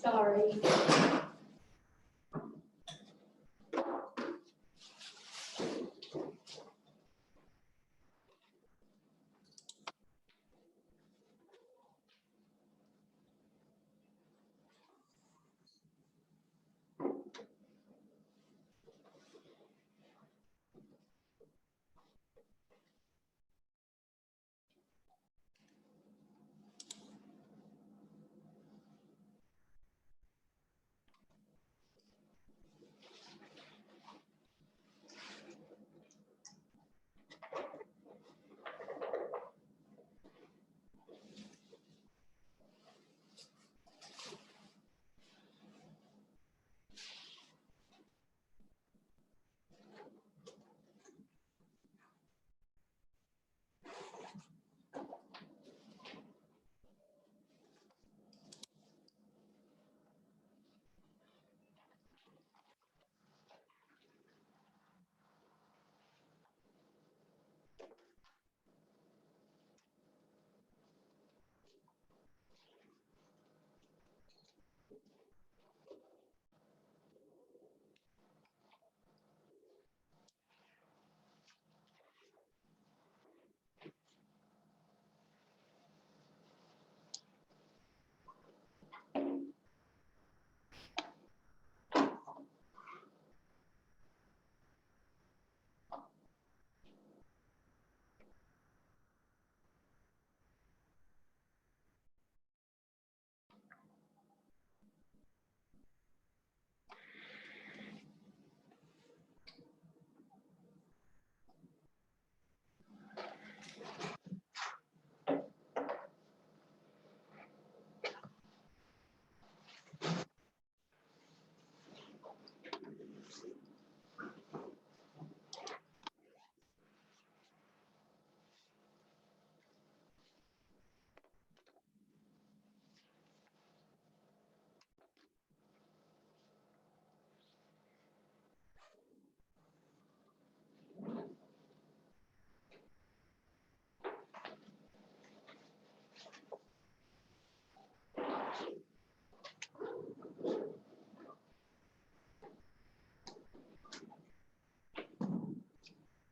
Sorry.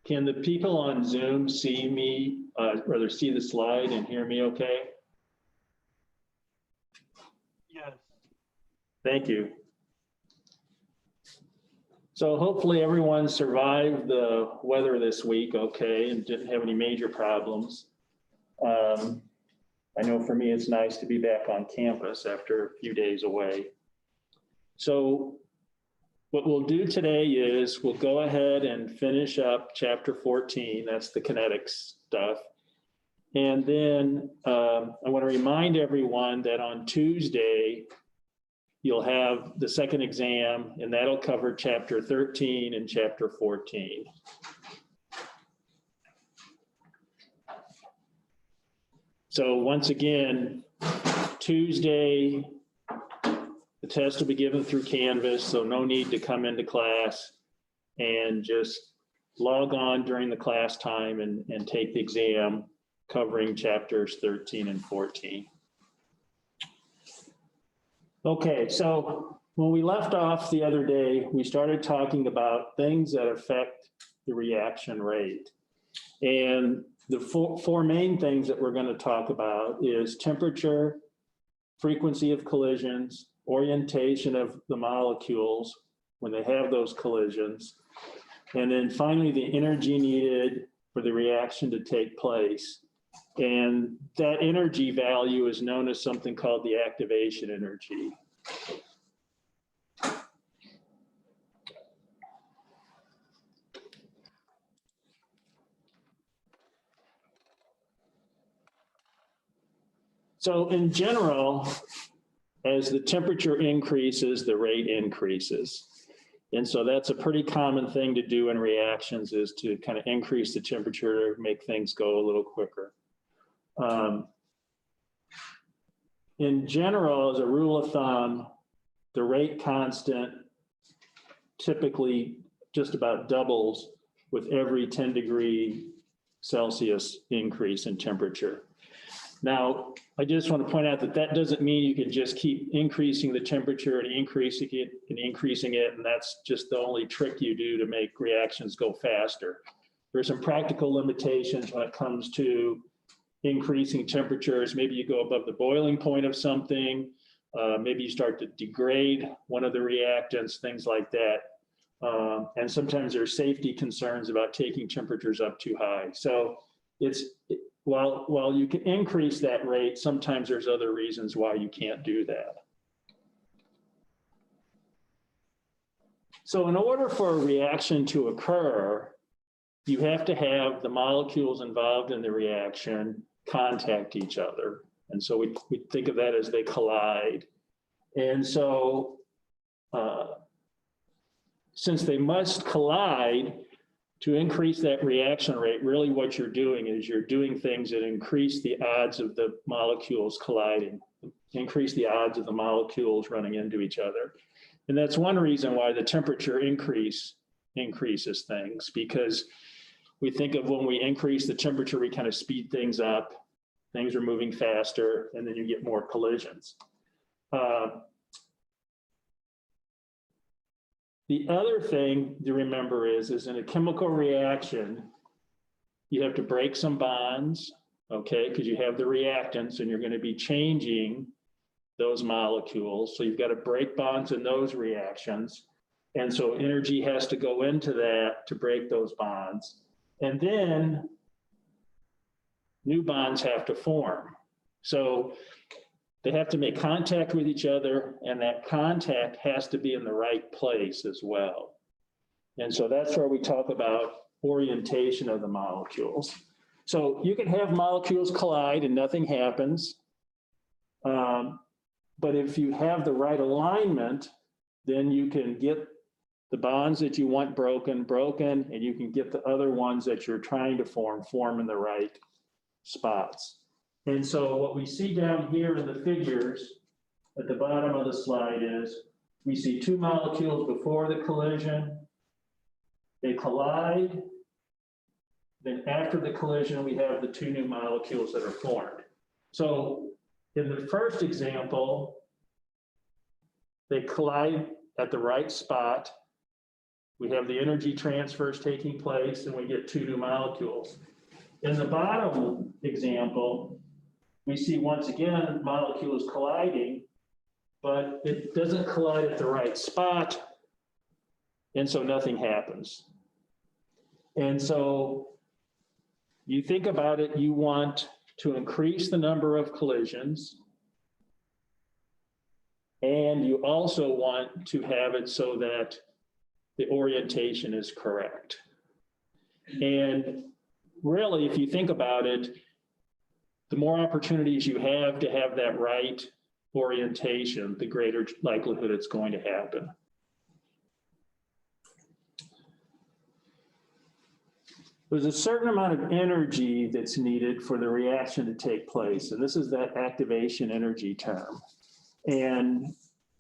Can the people on Zoom see me, rather see the slide and hear me okay? Yes. Thank you. So hopefully everyone survived the weather this week okay and didn't have any major problems. I know for me it's nice to be back on campus after a few days away. So what we'll do today is we'll go ahead and finish up chapter 14. That's the kinetics stuff. And then I want to remind everyone that on Tuesday, you'll have the second exam, and that'll cover chapter 13 and chapter 14. So once again, Tuesday, the test will be given through Canvas, so no need to come into class, and just log on during the class time and take the exam covering chapters 13 and 14. Okay, so when we left off the other day, we started talking about things that affect the reaction rate. And the four main things that we're going to talk about is temperature, frequency of collisions, orientation of the molecules when they have those collisions, and then finally the energy needed for the reaction to take place. And that energy value is known as something called the activation energy. So in general, as the temperature increases, the rate increases. And so that's a pretty common thing to do in reactions, is to kind of increase the temperature to make things go a little quicker. In general, as a rule of thumb, the rate constant typically just about doubles with every 10 degree Celsius increase in temperature. Now, I just want to point out that that doesn't mean you can just keep increasing the temperature and increasing it, and that's just the only trick you do to make reactions go faster. There's some practical limitations when it comes to increasing temperatures. Maybe you go above the boiling point of something. Maybe you start to degrade one of the reactants, things like that. And sometimes there's safety concerns about taking temperatures up too high. So while you can increase that rate, sometimes there's other reasons why you can't do that. So in order for a reaction to occur, you have to have the molecules involved in the reaction contact each other. And so we think of that as they collide. And so since they must collide, to increase that reaction rate, really what you're doing is you're doing things that increase the odds of the molecules colliding, increase the odds of the molecules running into each other. And that's one reason why the temperature increases things, because we think of when we increase the temperature, we kind of speed things up, things are moving faster, and then you get more collisions. The other thing to remember is in a chemical reaction, you have to break some bonds, okay, because you have the reactants and you're going to be changing those molecules. So you've got to break bonds in those reactions. And so energy has to go into that to break those bonds. And then new bonds have to form. So they have to make contact with each other, and that contact has to be in the right place as well. And so that's where we talk about orientation of the molecules. So you can have molecules collide and nothing happens. But if you have the right alignment, then you can get the bonds that you want broken, and you can get the other ones that you're trying to form in the right spots. And so what we see down here in the figures at the bottom of the slide is we see two molecules before the collision. They collide. Then after the collision, we have the two new molecules that are formed. So in the first example, they collide at the right spot. We have the energy transfers taking place, and we get two new molecules. In the bottom example, we see once again molecules colliding, but it doesn't collide at the right spot, and so nothing happens. And so you think about it, you want to increase the number of collisions, and you also want to have it so that the orientation is correct. And really, if you think about it, the more opportunities you have to have that right orientation, the greater likelihood it's going to happen. There's a certain amount of energy that's needed for the reaction to take place, and this is that activation energy term. And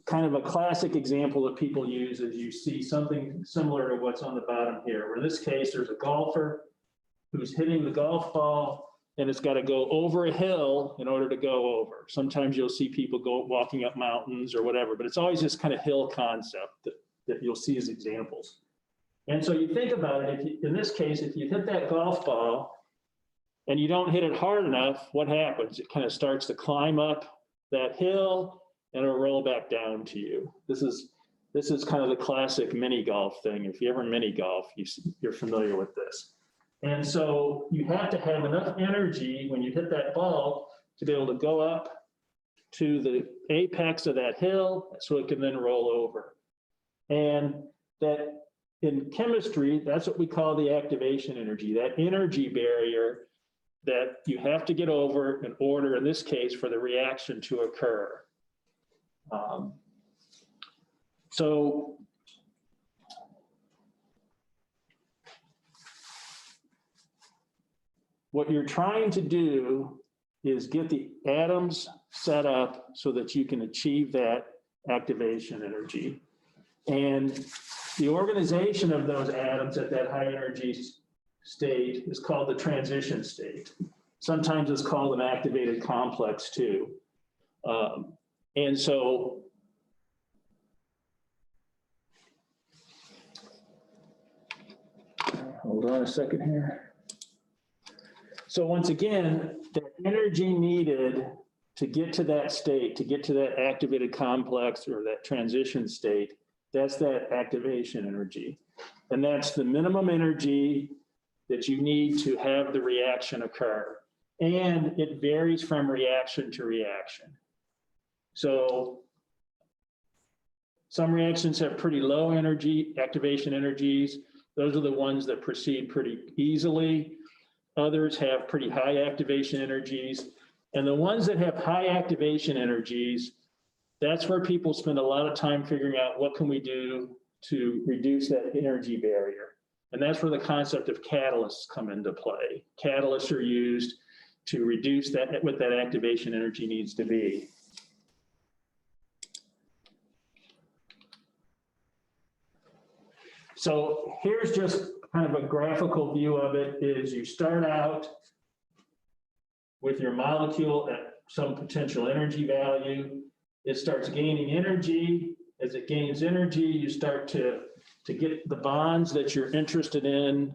kind of a classic example that people use is you see something similar to what's on the bottom here, where in this case, there's a golfer who's hitting the golf ball, and it's got to go over a hill in order to go over. Sometimes you'll see people walking up mountains or whatever, but it's always this kind of hill concept that you'll see as examples. And so you think about it, in this case, if you hit that golf ball and you don't hit it hard enough, what happens? It kind of starts to climb up that hill and it'll roll back down to you. This is kind of the classic mini golf thing. If you ever mini golf, you're familiar with this. And so you have to have enough energy when you hit that ball to be able to go up to the apex of that hill so it can then roll over. And that in chemistry, that's what we call the activation energy, that energy barrier that you have to get over in order, in this case, for the reaction to occur. So what you're trying to do is get the atoms set up so that you can achieve that activation energy. And the organization of those atoms at that high energy state is called the transition state. Sometimes it's called an activated complex too. And so hold on a second here. So once again, the energy needed to get to that state, to get to that activated complex or that transition state, that's that activation energy. And that's the minimum energy that you need to have the reaction occur. And it varies from reaction to reaction. So some reactions have pretty low energy, activation energies. Those are the ones that proceed pretty easily. Others have pretty high activation energies. And the ones that have high activation energies, that's where people spend a lot of time figuring out what can we do to reduce that energy barrier. And that's where the concept of catalysts come into play. Catalysts are used to reduce that, what that activation energy needs to be. So here's just kind of a graphical view of it. Is you start out with your molecule at some potential energy value. It starts gaining energy. As it gains energy, you start to get the bonds that you're interested in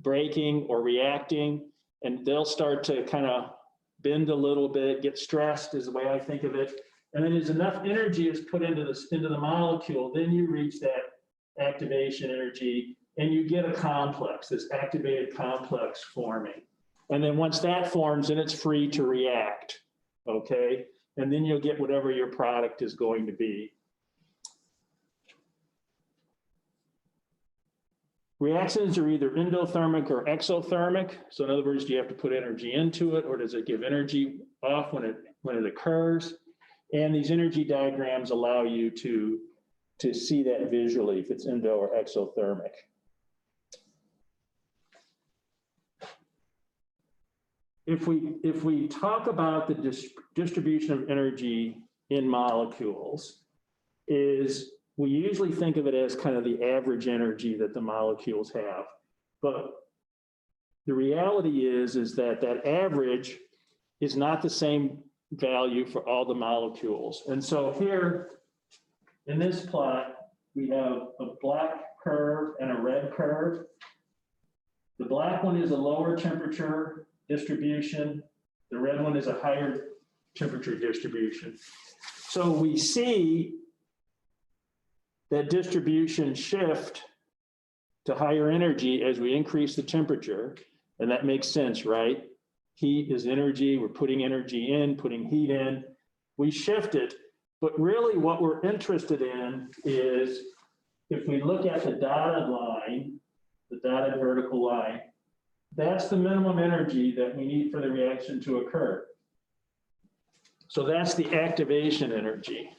breaking or reacting, and they'll start to kind of bend a little bit, get stressed is the way I think of it. And then as enough energy is put into the molecule, then you reach that activation energy and you get a complex, this activated complex forming. And then once that forms, then it's free to react, okay? And then you'll get whatever your product is going to be. Reactions are either endothermic or exothermic. So in other words, do you have to put energy into it, or does it give energy off when it occurs? And these energy diagrams allow you to see that visually if it's endo or exothermic. If we talk about the distribution of energy in molecules, we usually think of it as kind of the average energy that the molecules have. But the reality is that that average is not the same value for all the molecules. And so here in this plot, we have a black curve and a red curve. The black one is a lower temperature distribution. The red one is a higher temperature distribution. So we see that distribution shift to higher energy as we increase the temperature. And that makes sense, right? Heat is energy. We're putting energy in, putting heat in. We shift it. But really what we're interested in is if we look at the dotted line, the dotted vertical line, that's the minimum energy that we need for the reaction to occur. So that's the activation energy.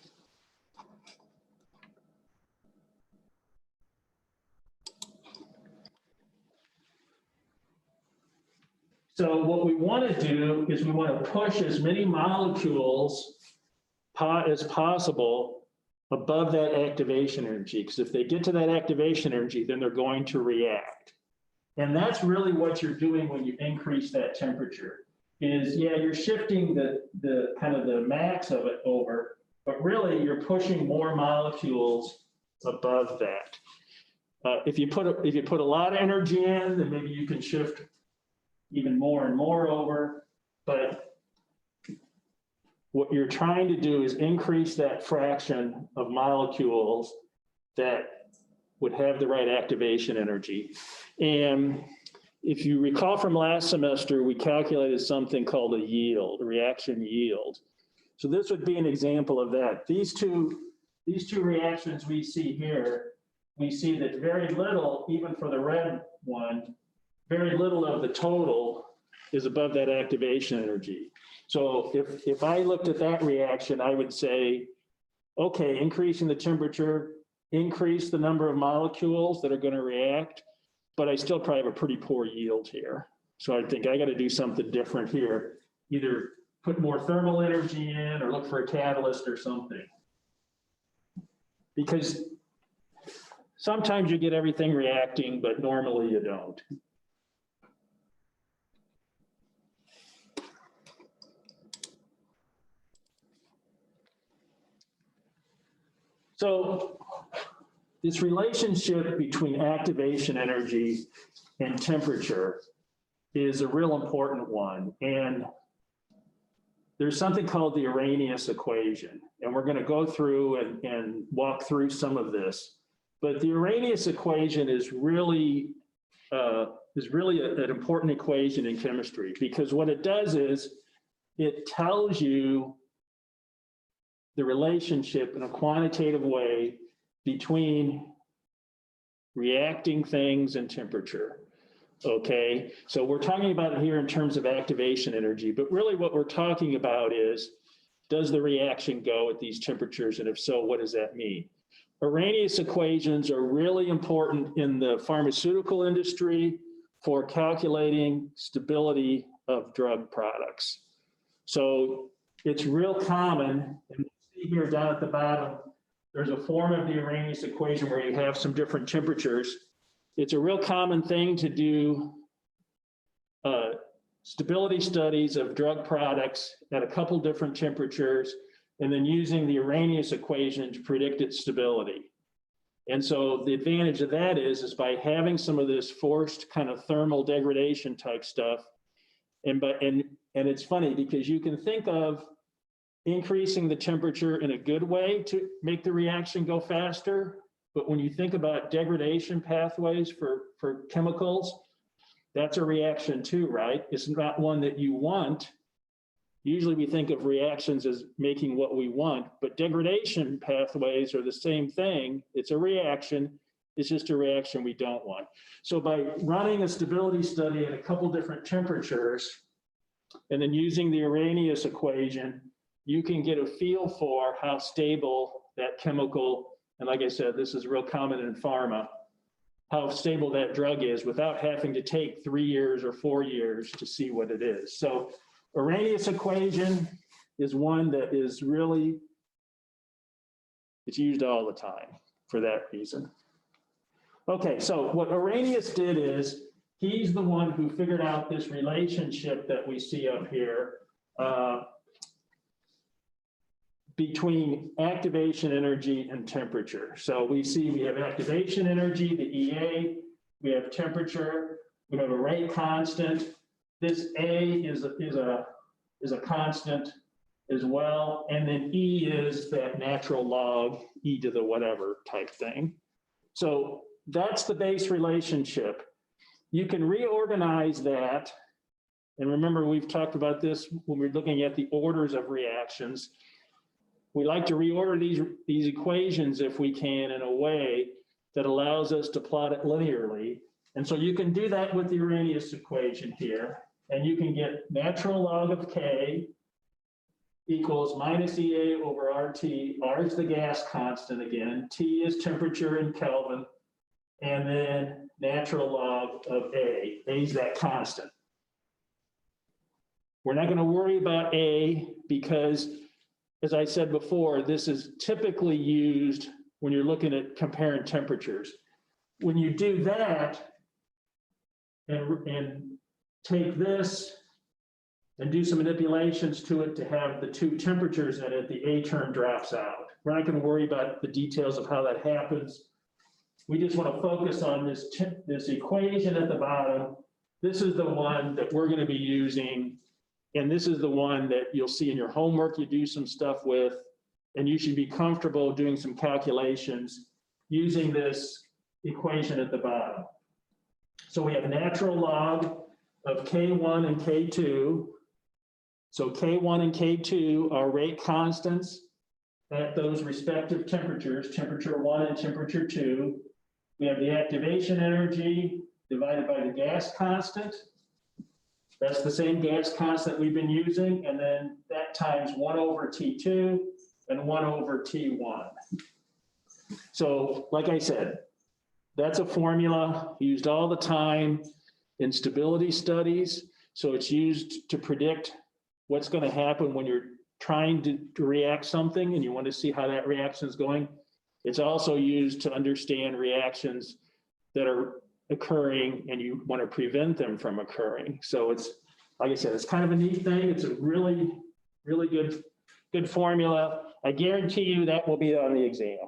So what we want to do is we want to push as many molecules as possible above that activation energy, because if they get to that activation energy, then they're going to react. And that's really what you're doing when you increase that temperature is, yeah, you're shifting the kind of the max of it over, but really you're pushing more molecules above that. If you put a lot of energy in, then maybe you can shift even more and more over, but what you're trying to do is increase that fraction of molecules that would have the right activation energy. And if you recall from last semester, we calculated something called a yield, a reaction yield. So this would be an example of that. These two reactions we see here, we see that very little, even for the red one, very little of the total is above that activation energy. So if I looked at that reaction, I would say, okay, increasing the temperature, increase the number of molecules that are going to react, but I still probably have a pretty poor yield here. So I think I got to do something different here. Either put more thermal energy in or look for a catalyst or something. Because sometimes you get everything reacting, but normally you don't. So this relationship between activation energy and temperature is a real important one. And there's something called the Arrhenius equation. And we're going to go through and walk through some of this. But the Arrhenius equation is really an important equation in chemistry, because what it does is it tells you the relationship in a quantitative way between reacting things and temperature. Okay, so we're talking about it here in terms of activation energy, but really what we're talking about is, does the reaction go at these temperatures? And if so, what does that mean? Arrhenius equations are really important in the pharmaceutical industry for calculating stability of drug products. So it's real common, and you see here down at the bottom, there's a form of the Arrhenius equation where you have some different temperatures. It's a real common thing to do stability studies of drug products at a couple different temperatures, and then using the Arrhenius equation to predict its stability. And so the advantage of that is by having some of this forced kind of thermal degradation type stuff. And it's funny because you can think of increasing the temperature in a good way to make the reaction go faster. But when you think about degradation pathways for chemicals, that's a reaction too, right? It's not one that you want. Usually we think of reactions as making what we want, but degradation pathways are the same thing. It's a reaction. It's just a reaction we don't want. So by running a stability study at a couple different temperatures and then using the Arrhenius equation, you can get a feel for how stable that chemical, and like I said, this is real common in pharma, how stable that drug is without having to take 3 years or 4 years to see what it is. So Arrhenius equation is one that is really, it's used all the time for that reason. Okay, so what Arrhenius did is, he's the one who figured out this relationship that we see up here between activation energy and temperature. So we have activation energy, the EA, we have temperature, we have a rate constant. This A is a constant as well, and then E is that natural log, e to the whatever type thing. So that's the base relationship. You can reorganize that, and remember we've talked about this when we're looking at the orders of reactions. We like to reorder these equations if we can in a way that allows us to plot it linearly. And so you can do that with the Arrhenius equation here, and you can get natural log of K equals minus EA over RT. R is the gas constant again, T is temperature in Kelvin, and then natural log of A. A is that constant. We're not going to worry about A because, as I said before, this is typically used when you're looking at comparing temperatures. When you do that and take this and do some manipulations to it to have the two temperatures in it, the A term drops out. We're not going to worry about the details of how that happens. We just want to focus on this equation at the bottom. This is the one that we're going to be using. And this is the one that you'll see in your homework you do some stuff with, and you should be comfortable doing some calculations using this equation at the bottom. So we have a natural log of K1 and K2. So K1 and K2 are rate constants at those respective temperatures, temperature 1 and temperature 2. We have the activation energy divided by the gas constant. That's the same gas constant we've been using, and then that times 1 over T2 and 1 over T1. So like I said, that's a formula used all the time in stability studies. So it's used to predict what's going to happen when you're trying to react something and you want to see how that reaction is going. It's also used to understand reactions that are occurring and you want to prevent them from occurring. So it's, like I said, it's kind of a neat thing. It's a really, really good formula. I guarantee you that will be on the exam.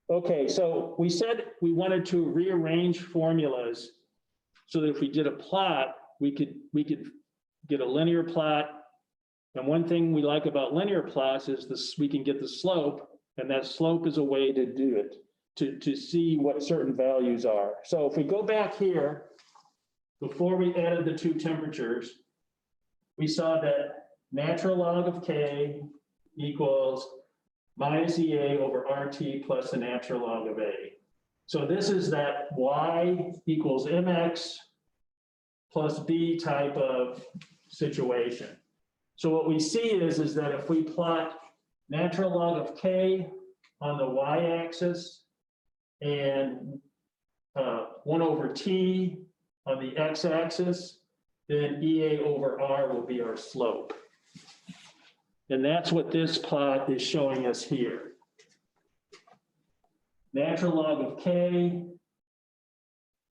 Okay, so we said we wanted to rearrange formulas so that if we did a plot, we could get a linear plot. And one thing we like about linear plots is this, we can get the slope, and that slope is a way to do it, to see what certain values are. So if we go back here, before we added the two temperatures, we saw that natural log of K equals minus EA over RT plus the natural log of A. So this is that Y equals MX plus B type of situation. So what we see is that if we plot natural log of K on the Y-axis and 1 over T on the X-axis, then EA over R will be our slope. And that's what this plot is showing us here. Natural log of K,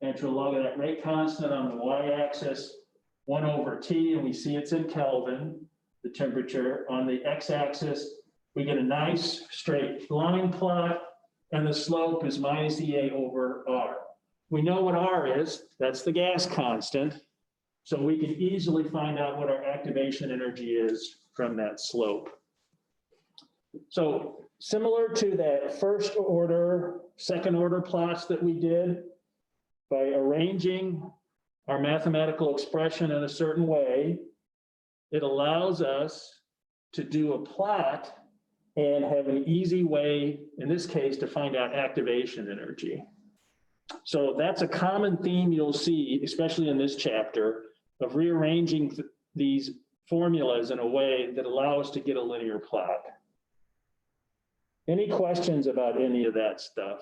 natural log of that rate constant on the Y-axis, 1 over T, and we see it's in Kelvin, the temperature. On the X-axis, we get a nice straight line plot, and the slope is minus EA over R. We know what R is, that's the gas constant. So we can easily find out what our activation energy is from that slope. So similar to that first order, second order plots that we did, by arranging our mathematical expression in a certain way, it allows us to do a plot and have an easy way, in this case, to find out activation energy. So that's a common theme you'll see, especially in this chapter, of rearranging these formulas in a way that allow us to get a linear plot. Any questions about any of that stuff?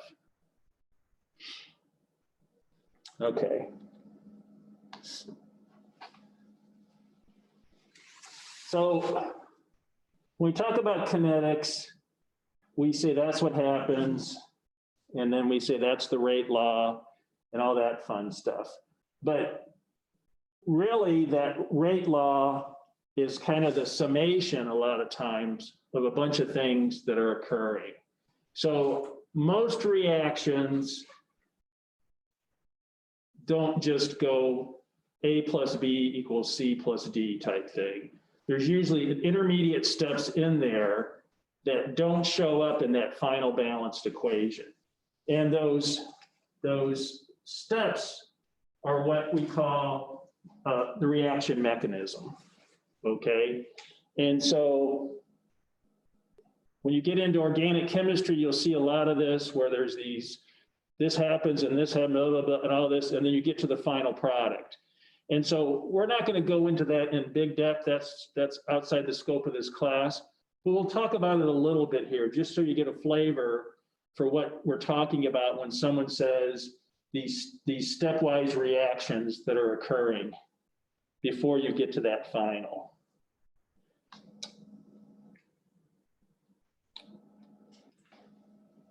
Okay. So when we talk about kinetics, we say that's what happens, and then we say that's the rate law and all that fun stuff. But really, that rate law is kind of the summation a lot of times of a bunch of things that are occurring. So most reactions don't just go A plus B equals C plus D type thing. There's usually intermediate steps in there that don't show up in that final balanced equation. And those steps are what we call the reaction mechanism, okay? And so when you get into organic chemistry, you'll see a lot of this where there's this happens and this happens, blah, blah, blah, and all this, and then you get to the final product. And so we're not going to go into that in big depth. That's outside the scope of this class, but we'll talk about it a little bit here, just so you get a flavor for what we're talking about when someone says these stepwise reactions that are occurring before you get to that final.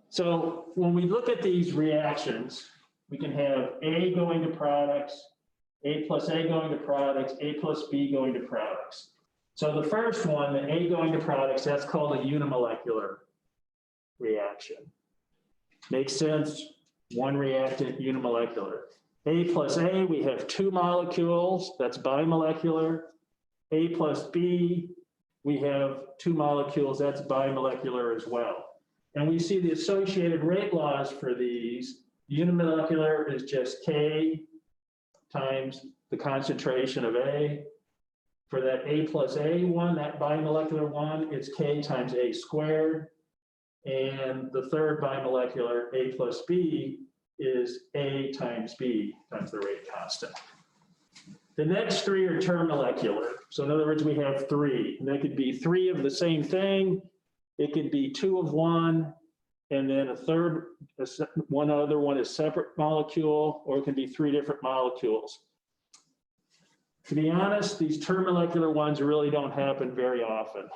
So when we look at these reactions, we can have A going to products, A plus A going to products, A plus B going to products. So the first one, the A going to products, that's called a unimolecular reaction. Makes sense, one reactant, unimolecular. A plus A, we have two molecules, that's bimolecular. A plus B, we have two molecules, that's bimolecular as well. And we see the associated rate laws for these. Unimolecular is just K times the concentration of A. For that A plus A one, that bimolecular one, it's K times A squared. And the third bimolecular, A plus B, is A times B times the rate constant. The next three are termolecular. So in other words, we have three. And they could be three of the same thing. It could be two of one, and then a third, one other one is separate molecule, or it can be three different molecules. To be honest, these termolecular ones really don't happen very often.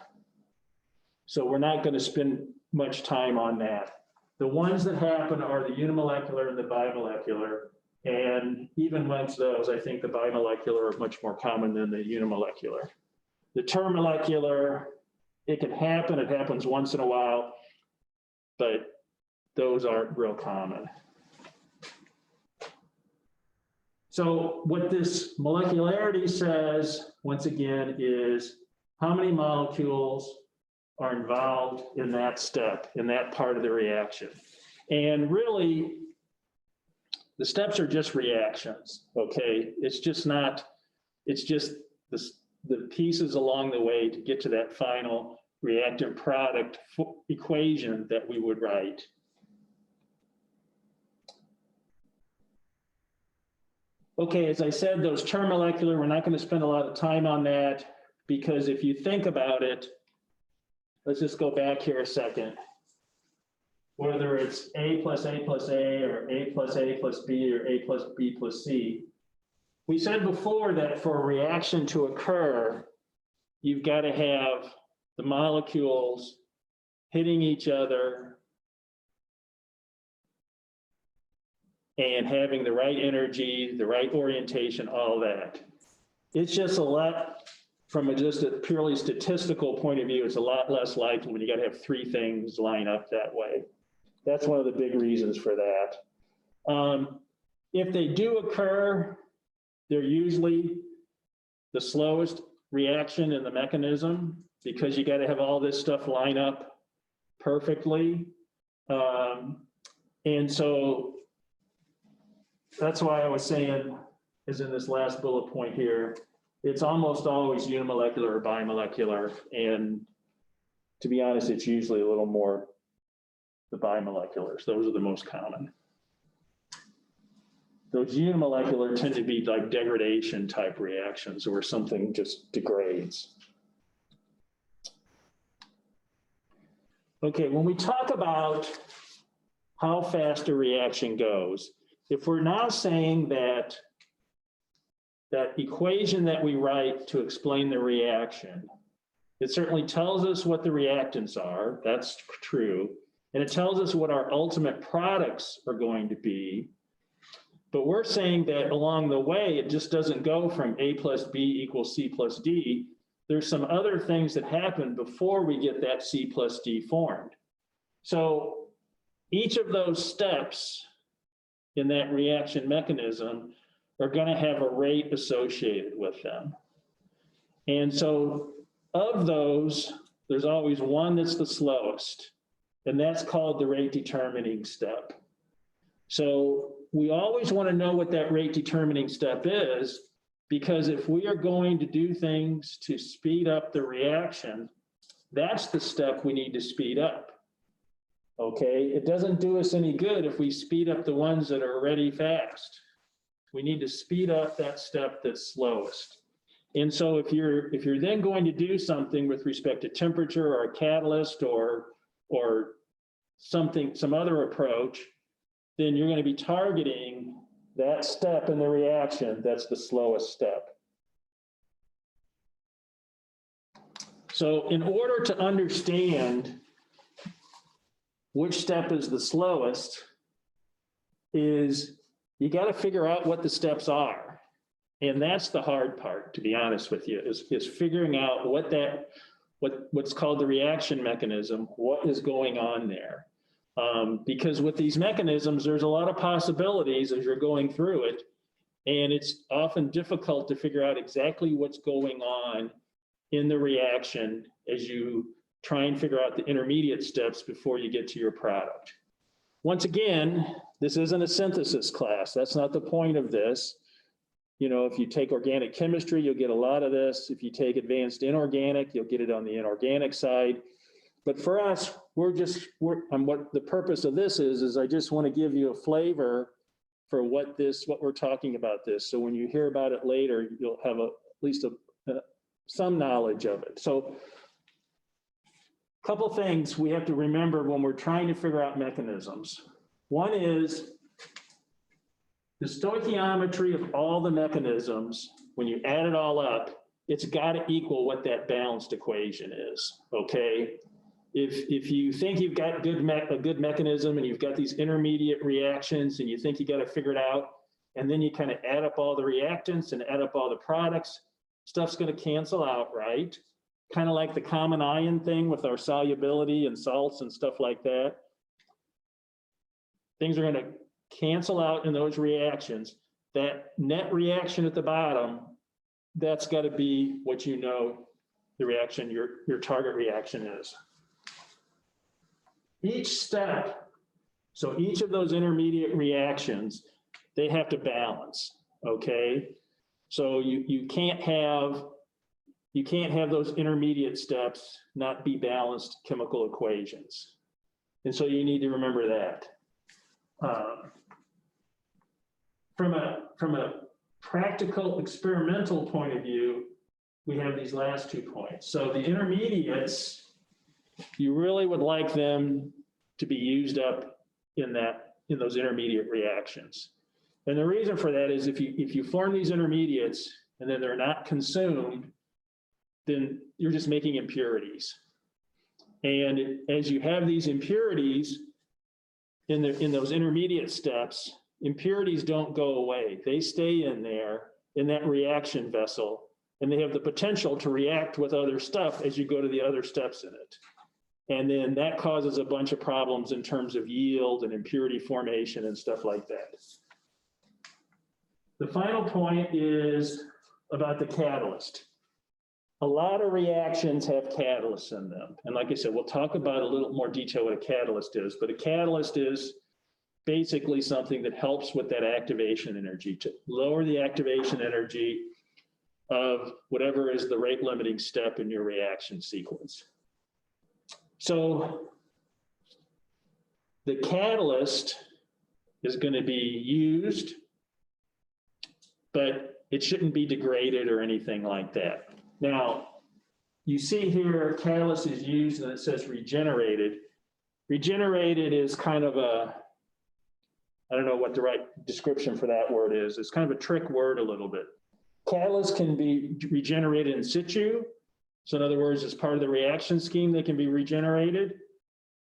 So we're not going to spend much time on that. The ones that happen are the unimolecular and the bimolecular. And even amongst those, I think the bimolecular are much more common than the unimolecular. The termolecular, it can happen, it happens once in a while, but those aren't real common. So what this molecularity says, once again, is how many molecules are involved in that step, in that part of the reaction. And really, the steps are just reactions, okay? It's just the pieces along the way to get to that final reactant product equation that we would write. Okay, as I said, those term molecular, we're not going to spend a lot of time on that because if you think about it, let's just go back here a second. Whether it's A plus A plus A or A plus A plus B or A plus B plus C, we said before that for a reaction to occur, you've got to have the molecules hitting each other and having the right energy, the right orientation, all that. It's just a lot, from just a purely statistical point of view, it's a lot less likely when you got to have three things line up that way. That's one of the big reasons for that. If they do occur, they're usually the slowest reaction in the mechanism because you got to have all this stuff line up perfectly. And so that's why I was saying, is in this last bullet point here, it's almost always unimolecular or bimolecular. And to be honest, it's usually a little more the bimoleculars. Those are the most common. Those unimolecular tend to be like degradation type reactions where something just degrades. Okay, when we talk about how fast a reaction goes, if we're now saying that that equation that we write to explain the reaction, it certainly tells us what the reactants are, that's true, and it tells us what our ultimate products are going to be, but we're saying that along the way, it just doesn't go from A plus B equals C plus D. There's some other things that happen before we get that C plus D formed. So each of those steps in that reaction mechanism are going to have a rate associated with them. And so of those, there's always one that's the slowest, and that's called the rate determining step. So we always want to know what that rate determining step is, because if we are going to do things to speed up the reaction, that's the step we need to speed up. Okay, it doesn't do us any good if we speed up the ones that are already fast. We need to speed up that step that's slowest. And so if you're then going to do something with respect to temperature or a catalyst or some other approach, then you're going to be targeting that step in the reaction that's the slowest step. So in order to understand which step is the slowest, is you got to figure out what the steps are. And that's the hard part, to be honest with you, is figuring out what's called the reaction mechanism, what is going on there. Because with these mechanisms, there's a lot of possibilities as you're going through it. And it's often difficult to figure out exactly what's going on in the reaction as you try and figure out the intermediate steps before you get to your product. Once again, this isn't a synthesis class. That's not the point of this. You know, if you take organic chemistry, you'll get a lot of this. If you take advanced inorganic, you'll get it on the inorganic side. But for us, what the purpose of this is I just want to give you a flavor for what we're talking about this. So when you hear about it later, you'll have at least some knowledge of it. So a couple things we have to remember when we're trying to figure out mechanisms. One is the stoichiometry of all the mechanisms. When you add it all up, it's got to equal what that balanced equation is, okay? If you think you've got a good mechanism and you've got these intermediate reactions and you think you got to figure it out, and then you kind of add up all the reactants and add up all the products, stuff's going to cancel out, right? Kind of like the common ion thing with our solubility and salts and stuff like that. things are going to cancel out in those reactions. That net reaction at the bottom, that's got to be what you know the reaction, your target reaction is. Each step, so each of those intermediate reactions, they have to balance, okay? So you can't have those intermediate steps not be balanced chemical equations. And so you need to remember that. From a practical experimental point of view, we have these last 2 points. So the intermediates, you really would like them to be used up in those intermediate reactions. And the reason for that is if you form these intermediates and then they're not consumed, then you're just making impurities. And as you have these impurities in those intermediate steps, impurities don't go away. They stay in there in that reaction vessel, and they have the potential to react with other stuff as you go to the other steps in it. And then that causes a bunch of problems in terms of yield and impurity formation and stuff like that. The final point is about the catalyst. A lot of reactions have catalysts in them. And like I said, we'll talk about a little more detail what a catalyst is, but a catalyst is basically something that helps with that activation energy, to lower the activation energy of whatever is the rate limiting step in your reaction sequence. So the catalyst is going to be used, but it shouldn't be degraded or anything like that. Now, you see here, catalyst is used and it says regenerated. Regenerated is kind of a, I don't know what the right description for that word is. It's kind of a trick word a little bit. Catalysts can be regenerated in situ. So in other words, as part of the reaction scheme, they can be regenerated.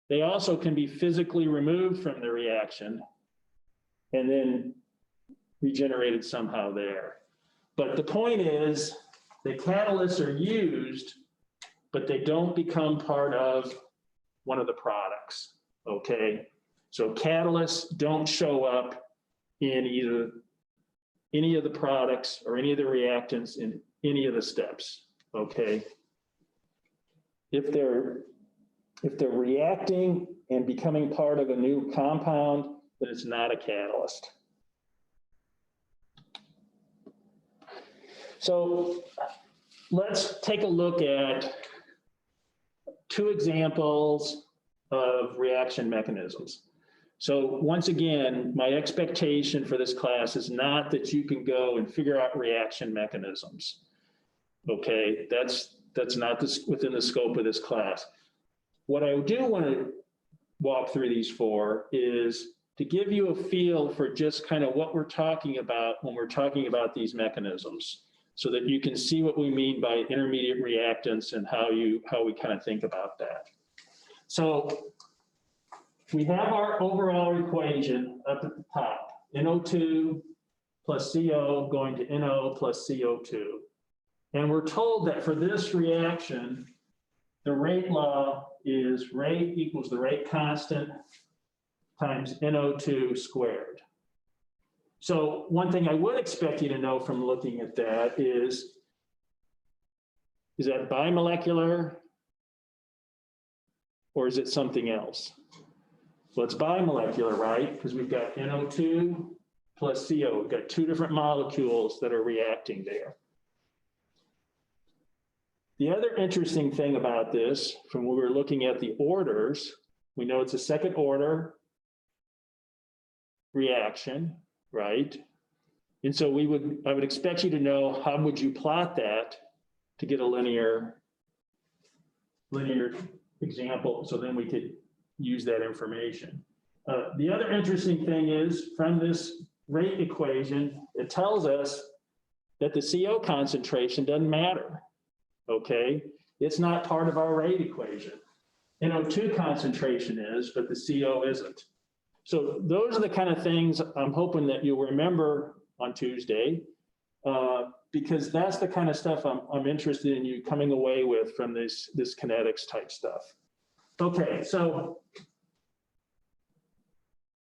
They also can be physically removed from the reaction and then regenerated somehow there. But the point is, the catalysts are used, but they don't become part of one of the products, okay? So catalysts don't show up in either any of the products or any of the reactants in any of the steps, okay? If they're reacting and becoming part of a new compound, then it's not a catalyst. So let's take a look at 2 examples of reaction mechanisms. So once again, my expectation for this class is not that you can go and figure out reaction mechanisms. Okay, that's not within the scope of this class. What I do want to walk through these for is to give you a feel for just kind of what we're talking about when we're talking about these mechanisms, so that you can see what we mean by intermediate reactants and how we kind of think about that. So we have our overall equation up at the top, NO2 plus CO going to NO plus CO2. And we're told that for this reaction, the rate law is rate equals the rate constant times NO2 squared. So one thing I would expect you to know from looking at that is that bimolecular or is it something else? Well, it's bimolecular, right? Because we've got NO2 plus CO. We've got 2 different molecules that are reacting there. The other interesting thing about this, from when we were looking at the orders, we know it's a second order reaction, right? And so I would expect you to know how would you plot that to get a linear example, so then we could use that information. The other interesting thing is from this rate equation, it tells us that the CO concentration doesn't matter, okay? It's not part of our rate equation. NO2 concentration is, but the CO isn't. So those are the kind of things I'm hoping that you'll remember on Tuesday, because that's the kind of stuff I'm interested in you coming away with from this kinetics type stuff. Okay, so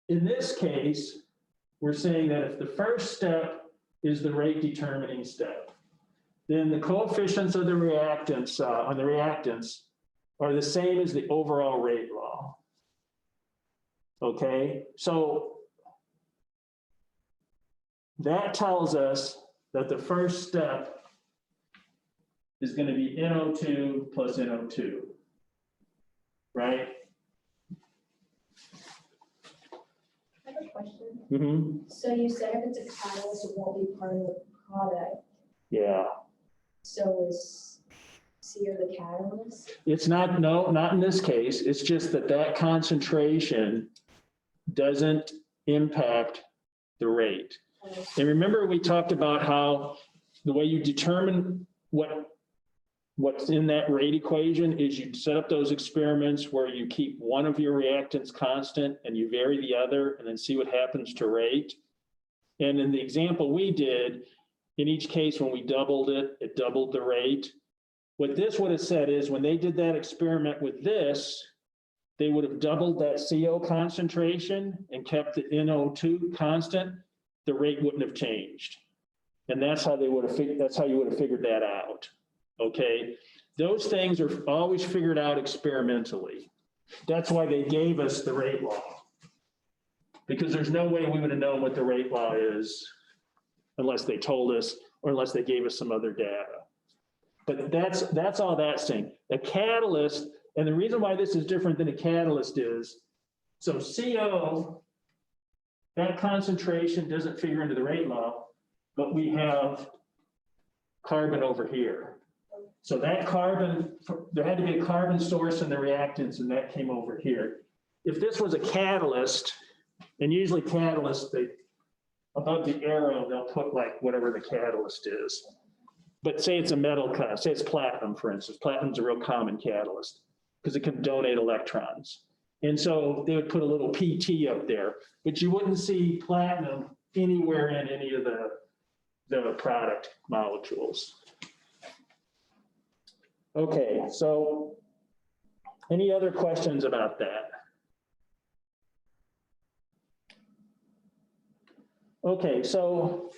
in this case, we're saying that if the first step is the rate determining step, then the coefficients of the reactants on the reactants are the same as the overall rate law. Okay, so that tells us that the first step is going to be NO2 plus NO2, right? I have a question. Mm-hmm. So you said if it's a catalyst, it won't be part of the product. Yeah. So is CO the catalyst? It's not, no, not in this case. It's just that that concentration doesn't impact the rate. And remember, we talked about how the way you determine what's in that rate equation is you set up those experiments where you keep one of your reactants constant and you vary the other and then see what happens to rate. And in the example we did, in each case, when we doubled it, it doubled the rate. What this would have said is when they did that experiment with this, they would have doubled that CO concentration and kept the NO2 constant, the rate wouldn't have changed. And that's how they would have that's how you would have figured that out. Okay, those things are always figured out experimentally. That's why they gave us the rate law, because there's no way we would have known what the rate law is unless they told us or unless they gave us some other data. But that's all that's saying. A catalyst, and the reason why this is different than a catalyst is, so CO, that concentration doesn't figure into the rate law, but we have carbon over here. So that carbon, there had to be a carbon source in the reactants, and that came over here. If this was a catalyst, and usually catalysts, they above the arrow, they'll put like whatever the catalyst is. But say it's a metal, say it's platinum, for instance. Platinum's a real common catalyst because it can donate electrons. And so they would put a little PT up there, but you wouldn't see platinum anywhere in any of the product molecules. Okay, so any other questions about that? Okay, so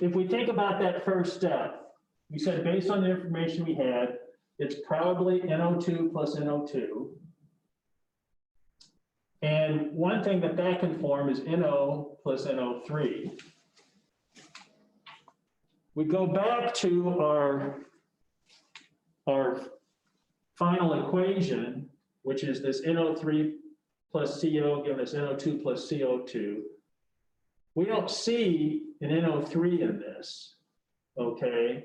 if we think about that first step, we said based on the information we had, it's probably NO2 plus NO2. And one thing that can form is NO plus NO3. We go back to our final equation, which is this NO3 plus CO giving us NO2 plus CO2. We don't see an NO3 in this, okay?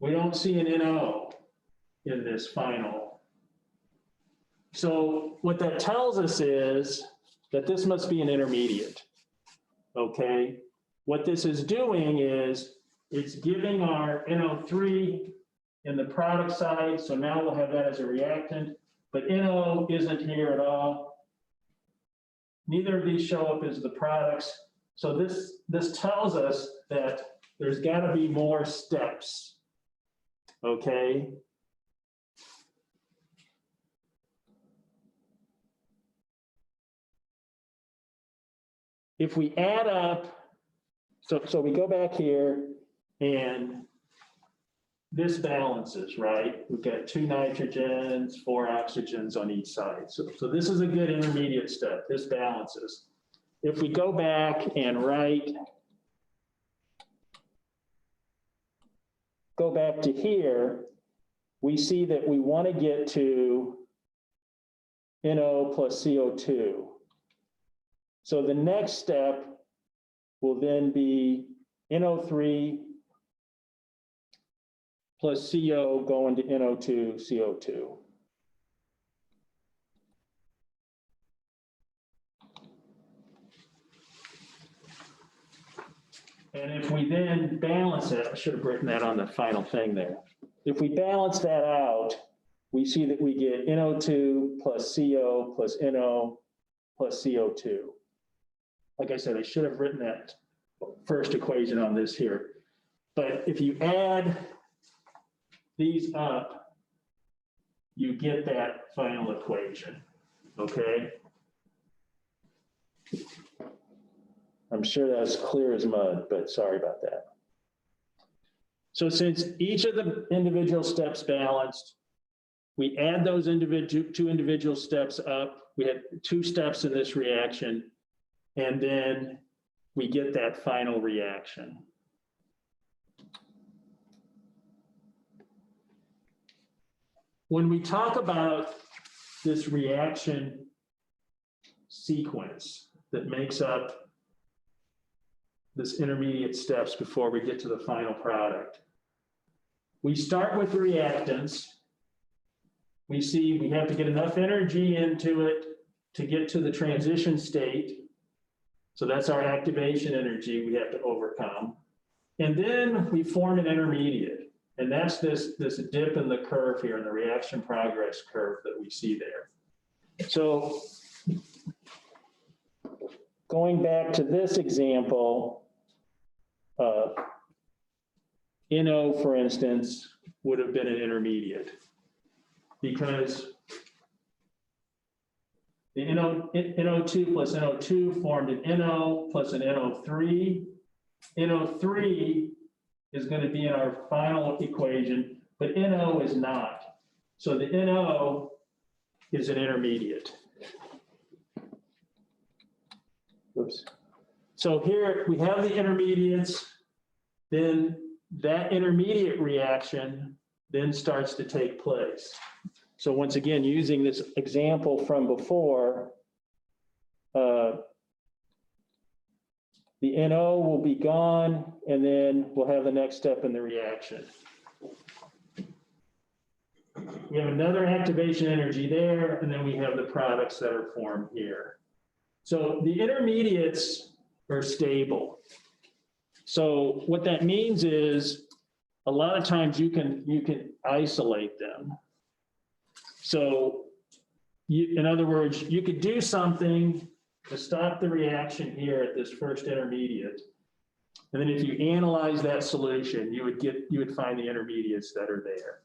We don't see an NO in this final. So what that tells us is that this must be an intermediate, okay? What this is doing is it's giving our NO3 in the product side, so now we'll have that as a reactant, but NO isn't here at all. Neither of these show up as the products. So this tells us that there's got to be more steps, okay? If we add up, so we go back here and this balances, right? We've got 2 nitrogens, 4 oxygens on each side. So this is a good intermediate step. This balances. If we go back and go back to here, we see that we want to get to NO plus CO2. So the next step will then be NO3 plus CO going to NO2, CO2. And if we then balance it, I should have written that on the final thing there. If we balance that out, we see that we get NO2 plus CO plus NO plus CO2. Like I said, I should have written that first equation on this here. But if you add these up, you get that final equation. okay? I'm sure that's clear as mud, but sorry about that. So since each of the individual steps balanced, we add those two individual steps up. We had 2 steps in this reaction, and then we get that final reaction. When we talk about this reaction sequence that makes up this intermediate steps before we get to the final product, we start with the reactants. We see we have to get enough energy into it to get to the transition state. So that's our activation energy we have to overcome. And then we form an intermediate. And that's this dip in the curve here, in the reaction progress curve that we see there. So going back to this example, NO, for instance, would have been an intermediate, because the NO2 plus NO2 formed an NO plus an NO3. NO3 is going to be in our final equation, but NO is not. So the NO is an intermediate. Oops. So here we have the intermediates, then that intermediate reaction then starts to take place. So once again, using this example from before, the NO will be gone, and then we'll have the next step in the reaction. We have another activation energy there, and then we have the products that are formed here. So the intermediates are stable. So what that means is a lot of times you can isolate them. So in other words, you could do something to stop the reaction here at this first intermediate. And then if you analyze that solution, you would find the intermediates that are there.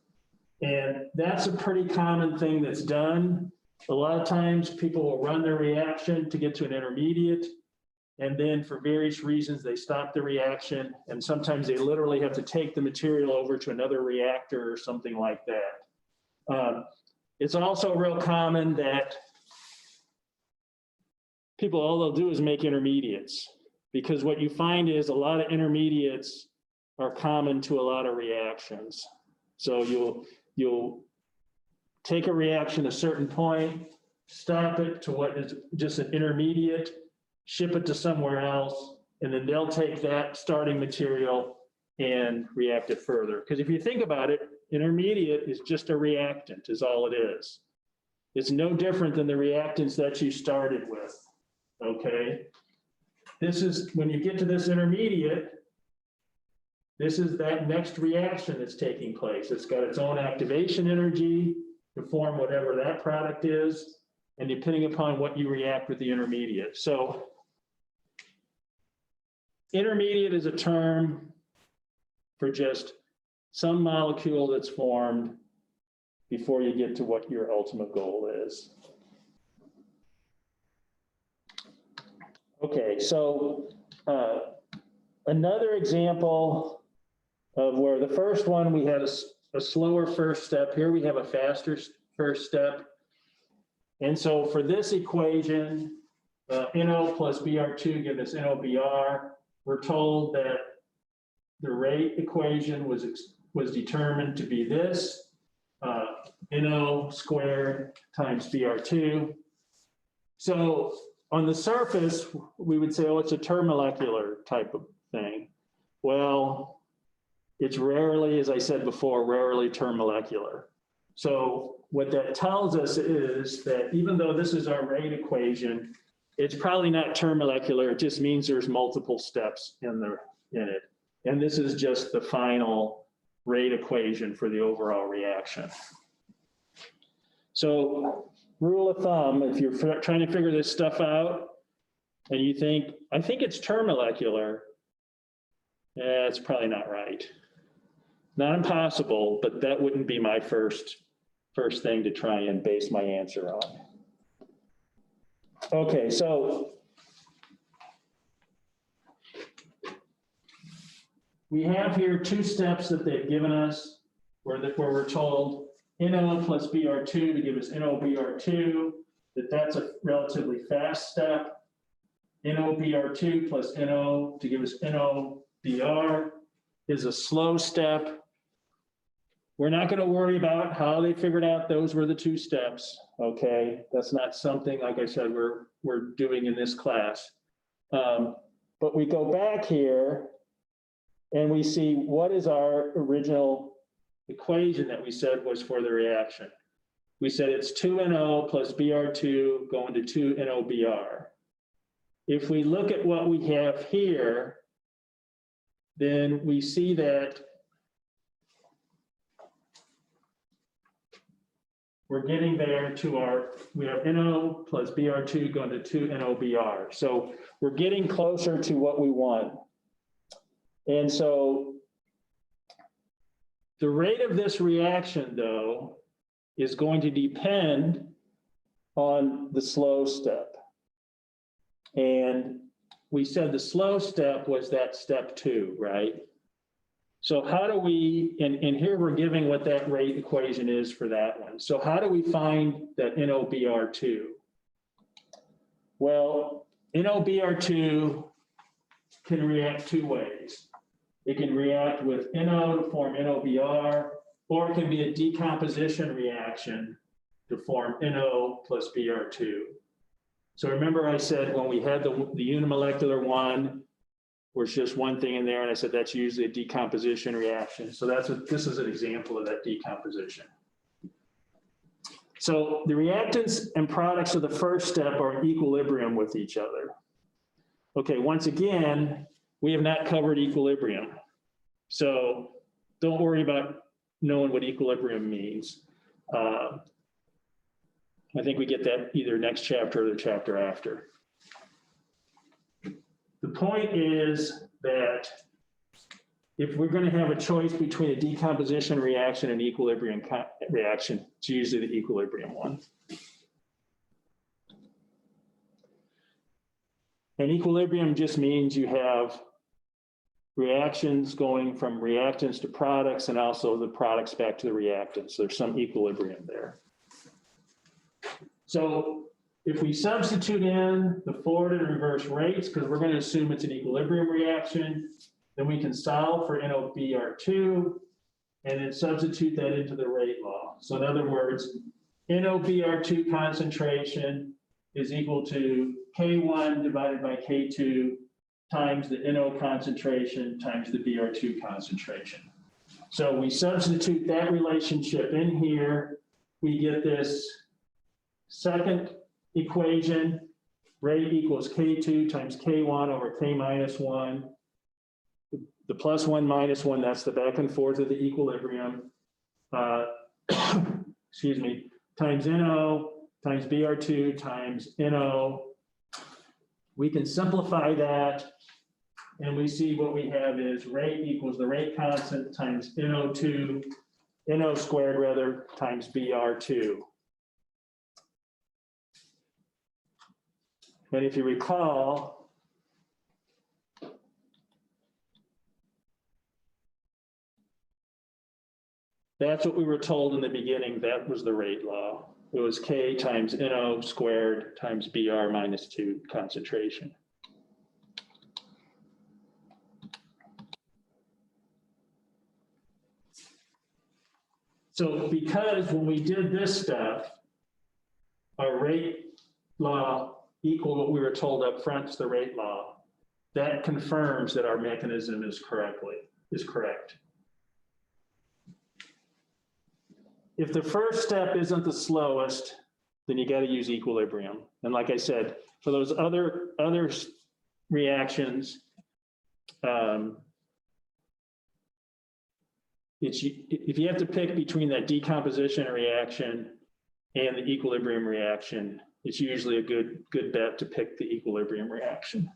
And that's a pretty common thing that's done. A lot of times people will run their reaction to get to an intermediate, and then for various reasons, they stop the reaction, and sometimes they literally have to take the material over to another reactor or something like that. It's also real common that people, all they'll do is make intermediates, because what you find is a lot of intermediates are common to a lot of reactions. So you'll take a reaction at a certain point, stop it to what is just an intermediate, ship it to somewhere else, and then they'll take that starting material and react it further. Because if you think about it, intermediate is just a reactant, is all it is. It's no different than the reactants that you started with, okay? This is, when you get to this intermediate, this is that next reaction that's taking place. It's got its own activation energy to form whatever that product is, and depending upon what you react with the intermediate. So intermediate is a term for just some molecule that's formed before you get to what your ultimate goal is. Okay, so another example of where the first one we had a slower first step. Here we have a faster first step. And so for this equation, NO plus Br2 gives us NOBr. We're told that the rate equation was determined to be this, NO squared times Br2. So on the surface, we would say, oh, it's a termolecular type of thing. Well, it's rarely, as I said before, rarely termolecular. So what that tells us is that even though this is our rate equation, it's probably not termolecular. It just means there's multiple steps in it. And this is just the final rate equation for the overall reaction. So rule of thumb, if you're trying to figure this stuff out and you think, I think it's termolecular, it's probably not right. Not impossible, but that wouldn't be my first thing to try and base my answer on. Okay, so we have here two steps that they've given us where we're told NO plus Br2 to give us NOBr2, that's a relatively fast step. NOBr2 plus NO to give us NOBr is a slow step. We're not going to worry about how they figured out those were the two steps, okay? That's not something, like I said, we're doing in this class. But we go back here and we see what is our original equation that we said was for the reaction. We said it's 2NO plus Br2 going to 2NOBr. If we look at what we have here, then we see that we're getting there to we have NO plus Br2 going to 2NOBr. So we're getting closer to what we want. And so the rate of this reaction, though, is going to depend on the slow step. And we said the slow step was that step 2, right? So how do we, and here we're giving what that rate equation is for that one. So how do we find that NOBr2? Well, NOBr2 can react two ways. It can react with NO to form NOBr, or it can be a decomposition reaction to form NO plus Br2. So remember I said when we had the unimolecular one, was just one thing in there, and I said that's usually a decomposition reaction. So this is an example of that decomposition. So the reactants and products of the first step are in equilibrium with each other. Okay, once again, we have not covered equilibrium. So don't worry about knowing what equilibrium means. I think we get that either next chapter or the chapter after. The point is that if we're going to have a choice between a decomposition reaction and equilibrium reaction, it's usually the equilibrium one. And equilibrium just means you have reactions going from reactants to products and also the products back to the reactants. There's some equilibrium there. So if we substitute in the forward and reverse rates, because we're going to assume it's an equilibrium reaction, then we can solve for NOBr2 and then substitute that into the rate law. So in other words, NOBr2 concentration is equal to K1 divided by K2 times the NO concentration times the Br2 concentration. So we substitute that relationship in here, we get this second equation, rate equals K2 times K1 over K minus 1. The plus 1 minus 1, that's the back and forth of the equilibrium. Excuse me, times NO times Br2 times NO. We can simplify that, and we see what we have is rate equals the rate constant times NO squared rather, times Br2. And if you recall, that's what we were told in the beginning, that was the rate law. It was K times NO squared times Br minus 2 concentration. So because when we did this stuff, our rate law equal what we were told up front is the rate law, that confirms that our mechanism is correct. If the first step isn't the slowest, then you got to use equilibrium. And like I said, for those other reactions, if you have to pick between that decomposition reaction and the equilibrium reaction, it's usually a good bet to pick the equilibrium reaction.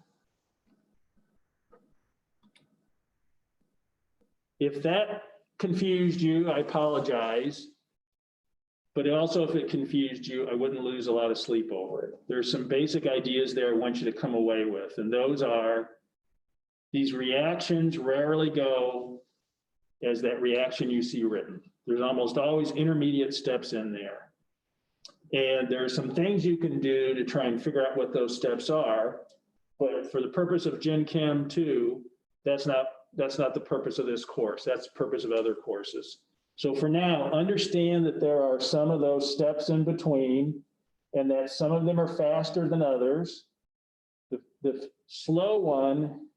If that confused you, I apologize. but also if it confused you, I wouldn't lose a lot of sleep over it. There's some basic ideas there I want you to come away with, and those are these reactions rarely go as that reaction you see written. There's almost always intermediate steps in there. And there are some things you can do to try and figure out what those steps are, but for the purpose of Gen Chem 2, that's not the purpose of this course. That's the purpose of other courses. So for now, understand that there are some of those steps in between and that some of them are faster than others. The slow one,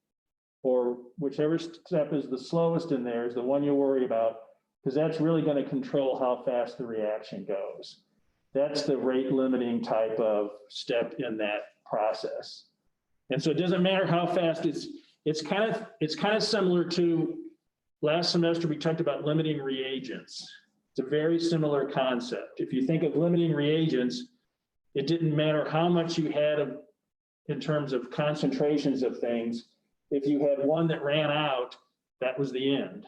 or whichever step is the slowest in there, is the one you worry about, because that's really going to control how fast the reaction goes. That's the rate limiting type of step in that process. And so it doesn't matter how fast it's kind of similar to last semester we talked about limiting reagents. It's a very similar concept. If you think of limiting reagents, it didn't matter how much you had in terms of concentrations of things. If you had one that ran out, that was the end.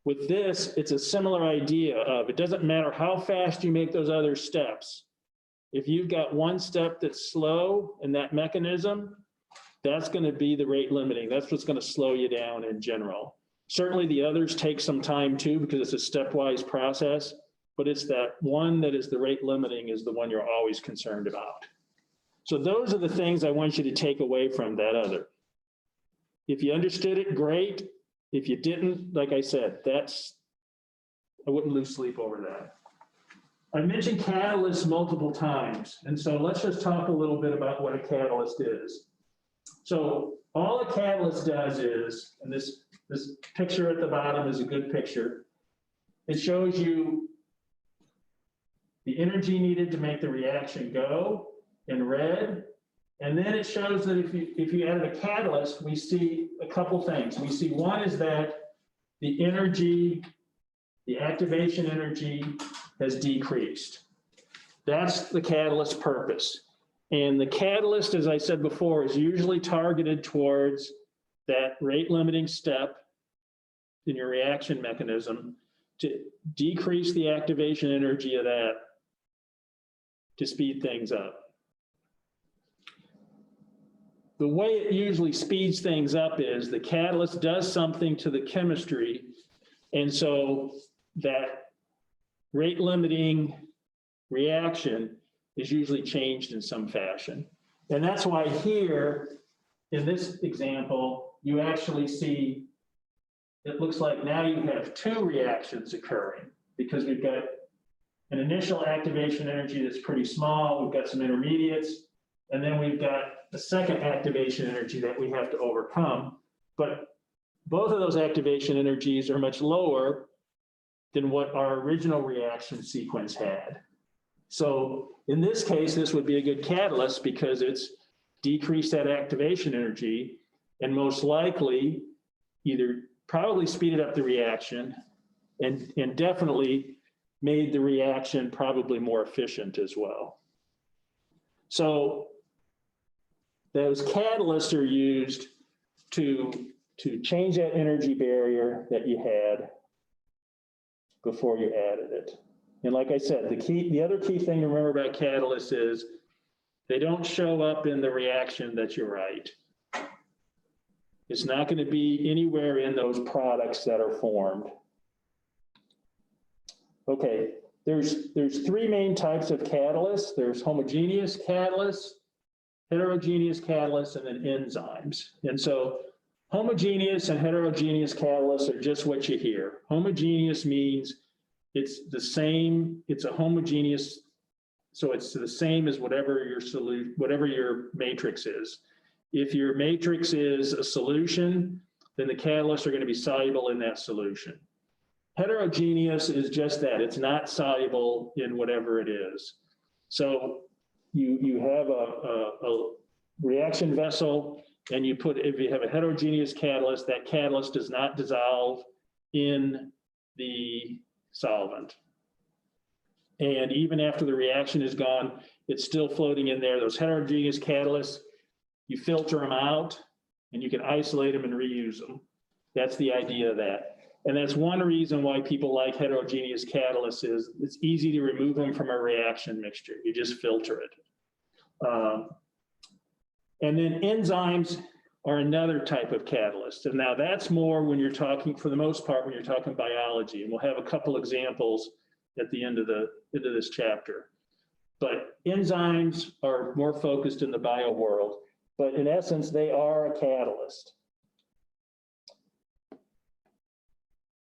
With this, it's a similar idea of it doesn't matter how fast you make those other steps. If you've got one step that's slow in that mechanism, that's going to be the rate limiting. That's what's going to slow you down in general. Certainly the others take some time too, because it's a stepwise process, but it's that one that is the rate limiting is the one you're always concerned about. So those are the things I want you to take away from that other. If you understood it, great. If you didn't, like I said, I wouldn't lose sleep over that. I mentioned catalysts multiple times, and so let's just talk a little bit about what a catalyst is. So all a catalyst does is, and this picture at the bottom is a good picture. It shows you the energy needed to make the reaction go in red. And then it shows that if you added a catalyst, we see a couple things. We see one is that the energy, the activation energy has decreased. That's the catalyst purpose. And the catalyst, as I said before, is usually targeted towards that rate limiting step in your reaction mechanism to decrease the activation energy of that to speed things up. The way it usually speeds things up is the catalyst does something to the chemistry, and so that rate limiting reaction is usually changed in some fashion. And that's why here, in this example, you actually see, it looks like now you have two reactions occurring because we've got an initial activation energy that's pretty small, we've got some intermediates, and then we've got the second activation energy that we have to overcome. But both of those activation energies are much lower than what our original reaction sequence had. So in this case, this would be a good catalyst because it's decreased that activation energy and most likely either probably speeded up the reaction and definitely made the reaction probably more efficient as well. So those catalysts are used to change that energy barrier that you had before you added it. And like I said, the other key thing to remember about catalysts is they don't show up in the reaction that you write. It's not going to be anywhere in those products that are formed. Okay, there's three main types of catalysts. There's homogeneous catalysts, heterogeneous catalysts, and then enzymes. And so homogeneous and heterogeneous catalysts are just what you hear. Homogeneous means it's the same, it's a homogeneous, so it's the same as whatever your solution, whatever your matrix is. If your matrix is a solution, then the catalysts are going to be soluble in that solution. Heterogeneous is just that, it's not soluble in whatever it is. So you have a reaction vessel and you put, if you have a heterogeneous catalyst, that catalyst does not dissolve in the solvent. And even after the reaction is gone, it's still floating in there. Those heterogeneous catalysts, you filter them out and you can isolate them and reuse them. That's the idea of that. And that's one reason why people like heterogeneous catalysts is it's easy to remove them from a reaction mixture. You just filter it. And then enzymes are another type of catalyst. And now that's more when you're talking, for the most part, when you're talking biology. And we'll have a couple examples at the end of this chapter. But enzymes are more focused in the bio world. But in essence, they are a catalyst.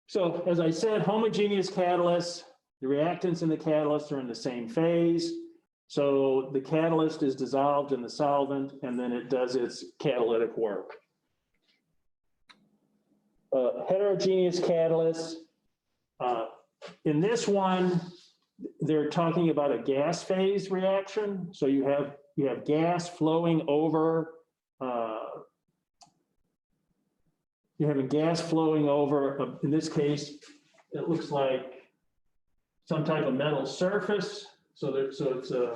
So as I said, homogeneous catalysts, the reactants and the catalyst are in the same phase. So the catalyst is dissolved in the solvent and then it does its catalytic work. Heterogeneous catalysts. In this one, they're talking about a gas phase reaction. So you have gas flowing over, you're having gas flowing over, in this case, it looks like some type of metal surface. So it's a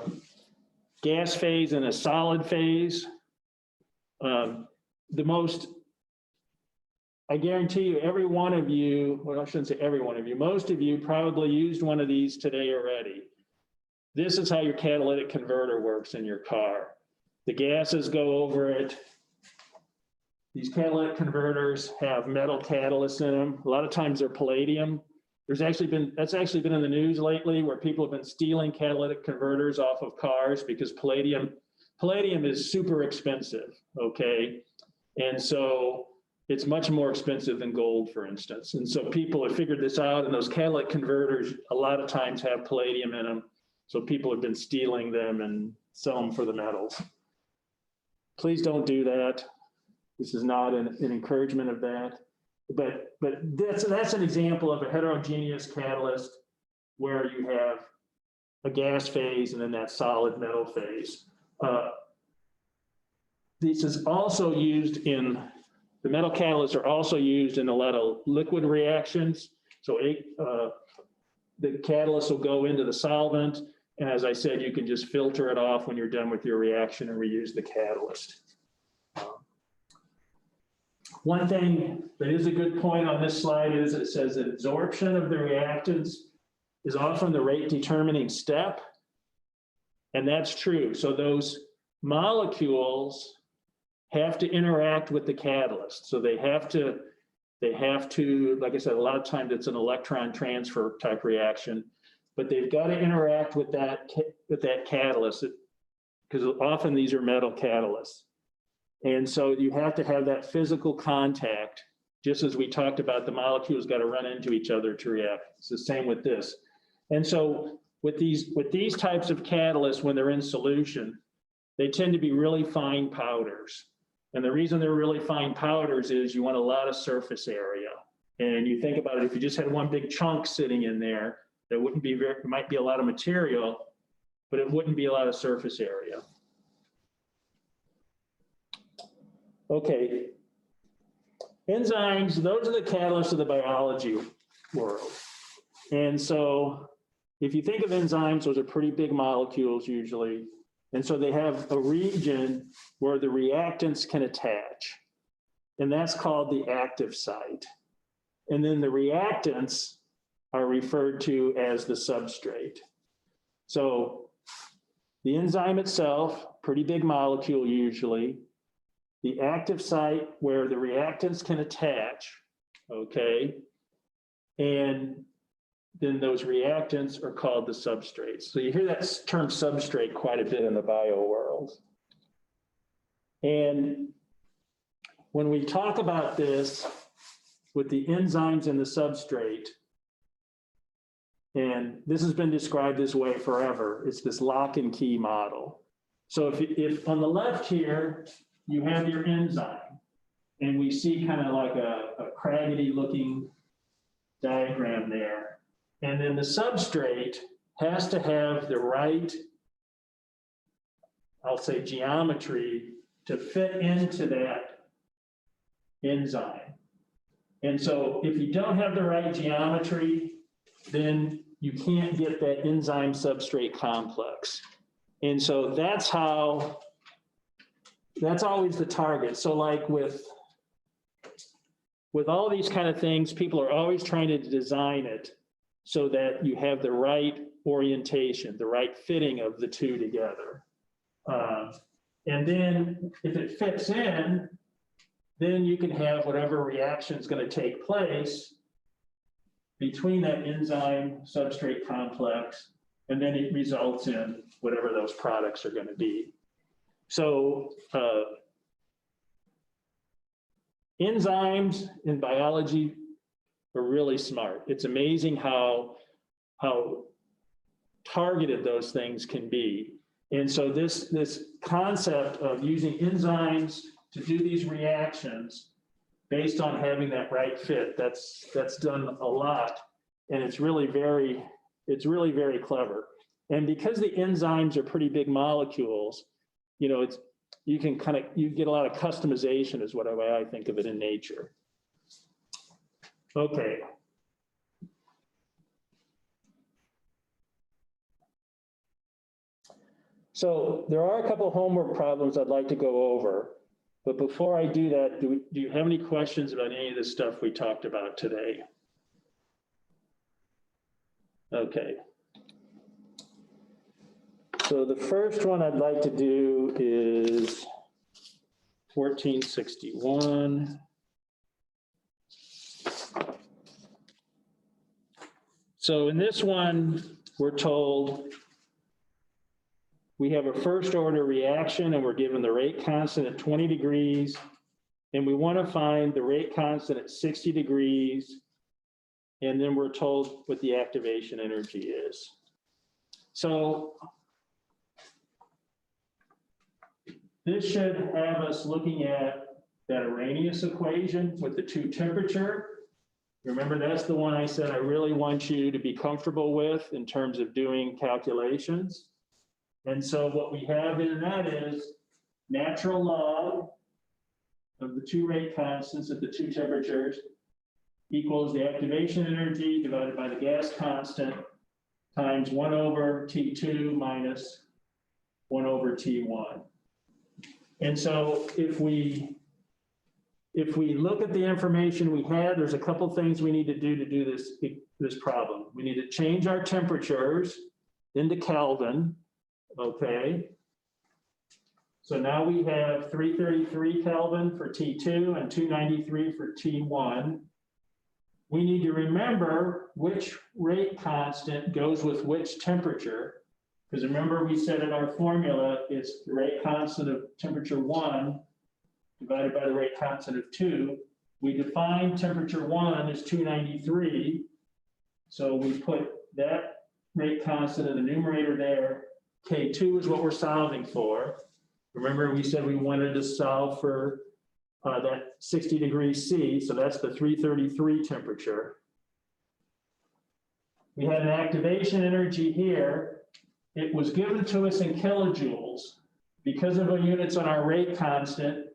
gas phase and a solid phase. I guarantee you, every one of you, well, I shouldn't say every one of you, most of you probably used one of these today already. This is how your catalytic converter works in your car. The gases go over it. These catalytic converters have metal catalysts in them. A lot of times they're palladium. That's actually been in the news lately where people have been stealing catalytic converters off of cars because palladium is super expensive, okay? And so it's much more expensive than gold, for instance. And so people have figured this out, and those catalytic converters a lot of times have palladium in them. So people have been stealing them and sell them for the metals. Please don't do that. This is not an encouragement of that. But that's an example of a heterogeneous catalyst where you have a gas phase and then that solid metal phase. This is also used in, the metal catalysts are also used in a lot of liquid reactions. So the catalyst will go into the solvent. And as I said, you can just filter it off when you're done with your reaction and reuse the catalyst. One thing that is a good point on this slide is it says that absorption of the reactants is often the rate determining step. And that's true. So those molecules have to interact with the catalyst. So they have to, like I said, a lot of times it's an electron transfer type reaction, but they've got to interact with that catalyst because often these are metal catalysts. And so you have to have that physical contact, just as we talked about, the molecules got to run into each other to react. It's the same with this. And so with these types of catalysts, when they're in solution, they tend to be really fine powders. And the reason they're really fine powders is you want a lot of surface area. And you think about it, if you just had one big chunk sitting in there, there wouldn't be it might be a lot of material, but it wouldn't be a lot of surface area. Okay, enzymes, those are the catalysts of the biology world. And so if you think of enzymes, those are pretty big molecules usually. And so they have a region where the reactants can attach. And that's called the active site. And then the reactants are referred to as the substrate. So the enzyme itself, pretty big molecule usually. The active site where the reactants can attach, okay? And then those reactants are called the substrates. So you hear that term substrate quite a bit in the bio world. And when we talk about this with the enzymes and the substrate, and this has been described this way forever, it's this lock and key model. So if on the left here, you have your enzyme, and we see kind of like a craggedy looking diagram there. And then the substrate has to have the right, I'll say, geometry to fit into that enzyme. And so if you don't have the right geometry, then you can't get that enzyme substrate complex. And so that's always the target. So like with with all these kind of things, people are always trying to design it so that you have the right orientation, the right fitting of the two together. And then if it fits in, then you can have whatever reaction is going to take place between that enzyme substrate complex, and then it results in whatever those products are going to be. So enzymes in biology are really smart. It's amazing how targeted those things can be. And so this concept of using enzymes to do these reactions based on having that right fit, that's done a lot. And it's really very clever. And because the enzymes are pretty big molecules, you know, you get a lot of customization is what I think of it in nature. Okay. So there are a couple of homework problems I'd like to go over, but before I do that, do you have any questions about any of the stuff we talked about today? Okay. So the first one I'd like to do is 1461. So in this one, we're told we have a first order reaction and we're given the rate constant at 20 degrees. And we want to find the rate constant at 60 degrees. And then we're told what the activation energy is. So this should have us looking at that Arrhenius equation with the two temperature. Remember, that's the one I said I really want you to be comfortable with in terms of doing calculations. And so what we have in that is natural log of the two rate constants at the two temperatures equals the activation energy divided by the gas constant times 1 over T2 minus 1 over T1. And so if we look at the information we had, there's a couple things we need to do this problem. We need to change our temperatures into Kelvin, okay? So now we have 333 Kelvin for T2 and 293 for T1. We need to remember which rate constant goes with which temperature, because remember we said in our formula, it's the rate constant of temperature 1 divided by the rate constant of 2. We define temperature 1 as 293. So we put that rate constant in the numerator there. K2 is what we're solving for. Remember we said we wanted to solve for that 60 degrees C, so that's the 333 temperature. We had an activation energy here. It was given to us in kilojoules. Because of the units on our rate constant,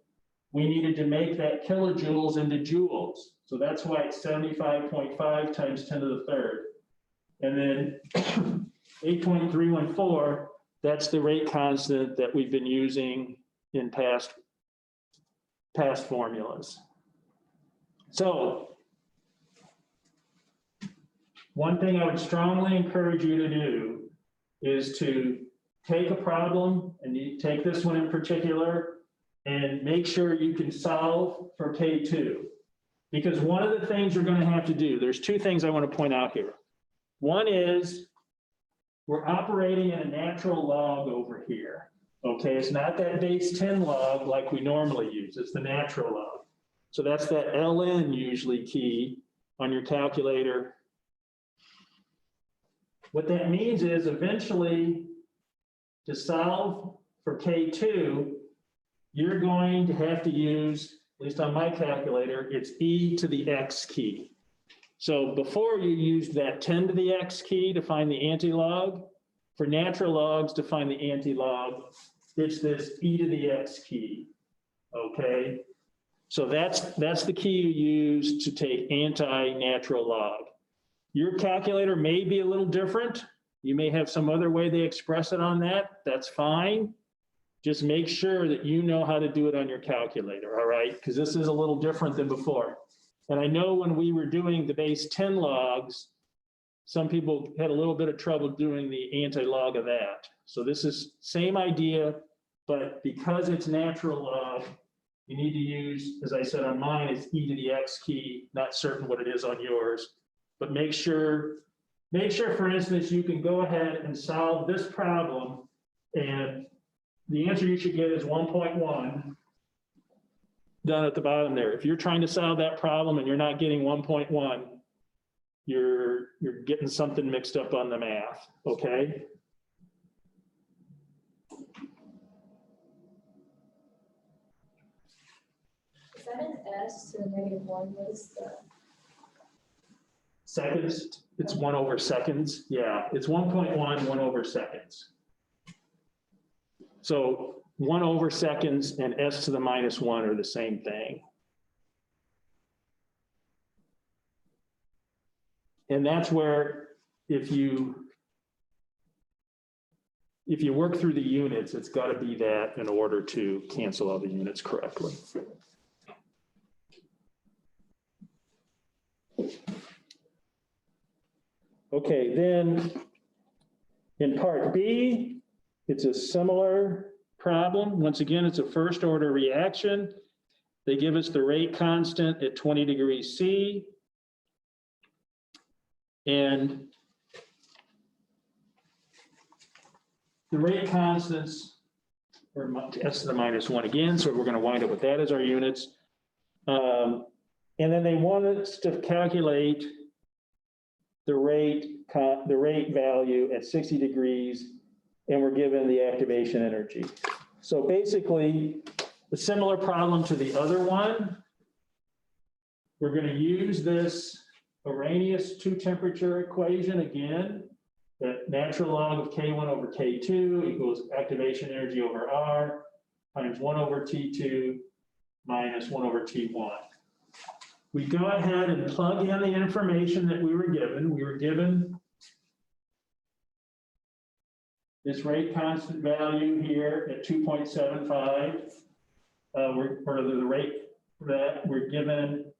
we needed to make that kilojoules into joules. So that's why it's 75.5 times 10 to the third. And then 8.314, that's the rate constant that we've been using in past formulas. So one thing I would strongly encourage you to do is to take a problem, and you take this one in particular, and make sure you can solve for K2. Because one of the things you're going to have to do, there's two things I want to point out here. One is we're operating in a natural log over here. Okay, it's not that base 10 log like we normally use, it's the natural log. So that's that ln usually key on your calculator. What that means is eventually to solve for K2, you're going to have to use, at least on my calculator, it's e to the x key. So before you used that 10 to the x key to find the antilog, for natural logs to find the antilog, it's this e to the x key, okay? So that's the key you use to take anti-natural log. Your calculator may be a little different. You may have some other way they express it on that. That's fine. Just make sure that you know how to do it on your calculator, all right? Because this is a little different than before. And I know when we were doing the base 10 logs, some people had a little bit of trouble doing the anti-log of that. So this is same idea, but because it's natural log, you need to use, as I said on mine, it's e to the x key, not certain what it is on yours, but make sure, for instance, you can go ahead and solve this problem, and the answer you should get is 1.1 down at the bottom there. If you're trying to solve that problem and you're not getting 1.1, you're getting something mixed up on the math, okay? Is that an S to the -1? What is the? Seconds, it's 1 over seconds. Yeah, it's 1.1, 1 over seconds. So 1 over seconds and s to the -1 are the same thing. And that's where if you work through the units, it's got to be that in order to cancel all the units correctly. Okay, then in part B, it's a similar problem. Once again, it's a first order reaction. They give us the rate constant at 20 degrees C. And the rate constants are s to the -1 again, so we're going to wind up with that as our units. And then they want us to calculate the rate value at 60 degrees, and we're given the activation energy. So basically, a similar problem to the other one. We're going to use this Arrhenius two-temperature equation again, that natural log of K1 over K2 equals activation energy over R times 1 over T2 minus 1 over T1. We go ahead and plug in the information that we were given. We were given this rate constant value here at 2.75. For the rate for that, we're given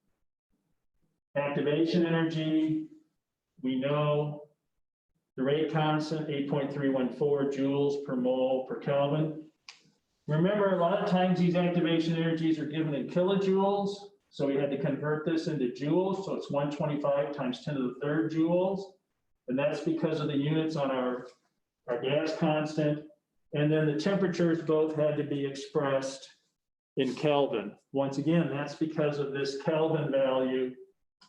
activation energy. We know the rate constant, 8.314 joules per mole per Kelvin. Remember, a lot of times these activation energies are given in kilojoules. So we had to convert this into joules. So it's 125 times 10 to the third joules. And that's because of the units on our gas constant. And then the temperatures both had to be expressed in Kelvin. Once again, that's because of this Kelvin value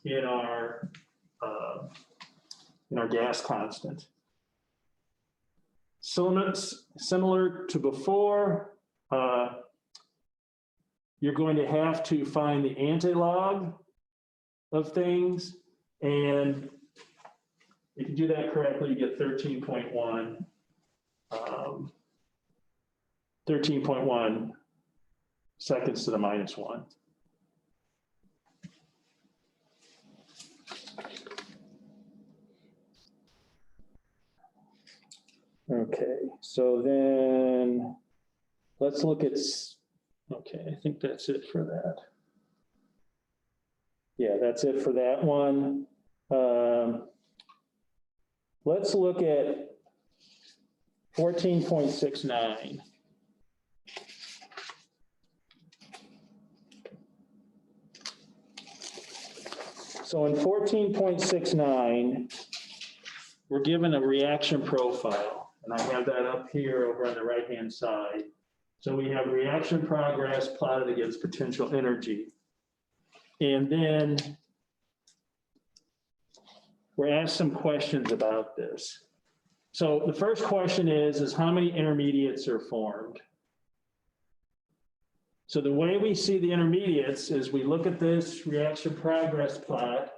in our gas constant. So similar to before, you're going to have to find the antilog of things, and if you do that correctly, you get 13.1 seconds to the -1. Okay, so then let's look at, okay, I think that's it for that. Yeah, that's it for that one. Let's look at 14.69. So in 14.69, we're given a reaction profile, and I have that up here over on the right-hand side. So we have reaction progress plotted against potential energy. And then we're asked some questions about this. So the first question is how many intermediates are formed? So the way we see the intermediates is we look at this reaction progress plot,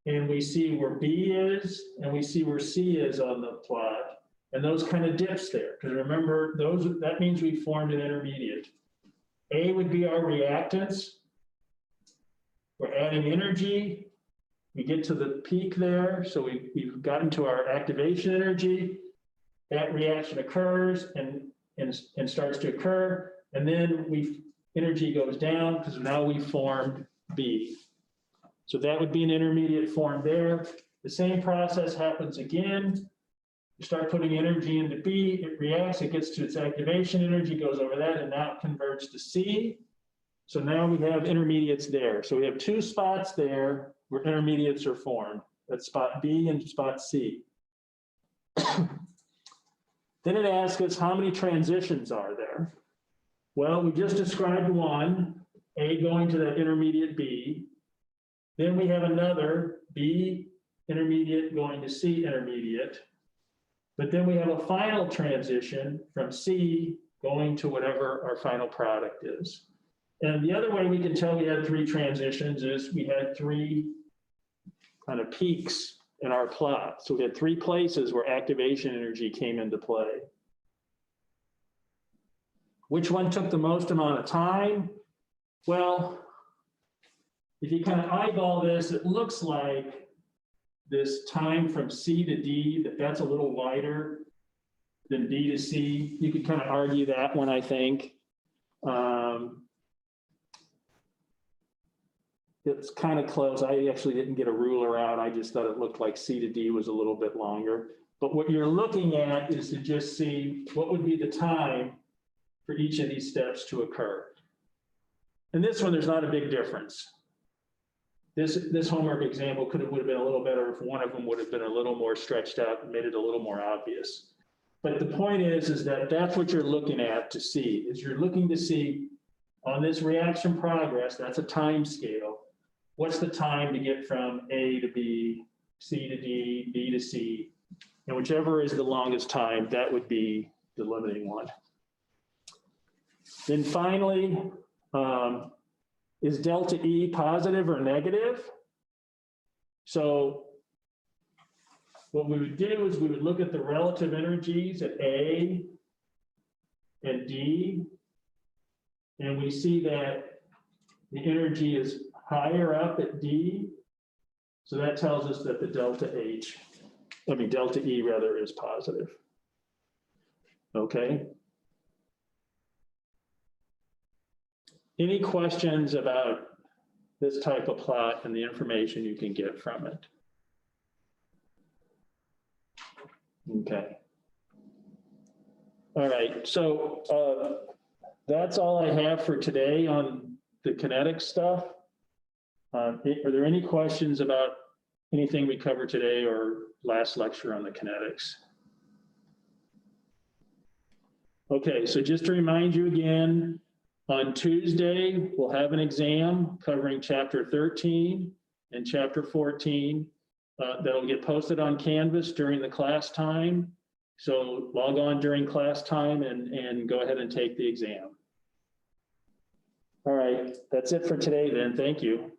and we see where B is, and we see where C is on the plot, and those kind of dips there. Because remember, that means we formed an intermediate. A would be our reactants. We're adding energy. We get to the peak there, so we've gotten to our activation energy. That reaction occurs and starts to occur, and then energy goes down because now we formed B. So that would be an intermediate formed there. The same process happens again. You start putting energy into B, it reacts, it gets to its activation energy, goes over that, and now it converts to C. So now we have intermediates there. So we have two spots there where intermediates are formed. That's spot B and spot C. Then it asks us how many transitions are there? Well, we just described one, A going to that intermediate B. Then we have another B intermediate going to C intermediate. But then we have a final transition from C going to whatever our final product is. And the other way we can tell we had three transitions is we had three kind of peaks in our plot. So we had three places where activation energy came into play. Which one took the most amount of time? Well, if you kind of eyeball this, it looks like this time from C to D, that's a little wider than D to C. You could kind of argue that one, I think. It's kind of close. I actually didn't get a ruler out. I just thought it looked like C to D was a little bit longer. But what you're looking at is to just see what would be the time for each of these steps to occur. In this one, there's not a big difference. This homework example would have been a little better if one of them would have been a little more stretched out and made it a little more obvious. But the point is that that's what you're looking at to see, is you're looking to see on this reaction progress, that's a time scale. What's the time to get from A to B, C to D, B to C, and whichever is the longest time, that would be the limiting one. Then finally, is delta E positive or negative? So what we would do is we would look at the relative energies at A and D, and we see that the energy is higher up at D. So that tells us that the delta E rather is positive. Okay. Any questions about this type of plot and the information you can get from it? Okay. All right, so that's all I have for today on the kinetics stuff. Are there any questions about anything we covered today or last lecture on the kinetics? Okay, so just to remind you again, on Tuesday, we'll have an exam covering chapter 13 and chapter 14 that'll get posted on Canvas during the class time. So log on during class time and go ahead and take the exam. All right, that's it for today then. Thank you.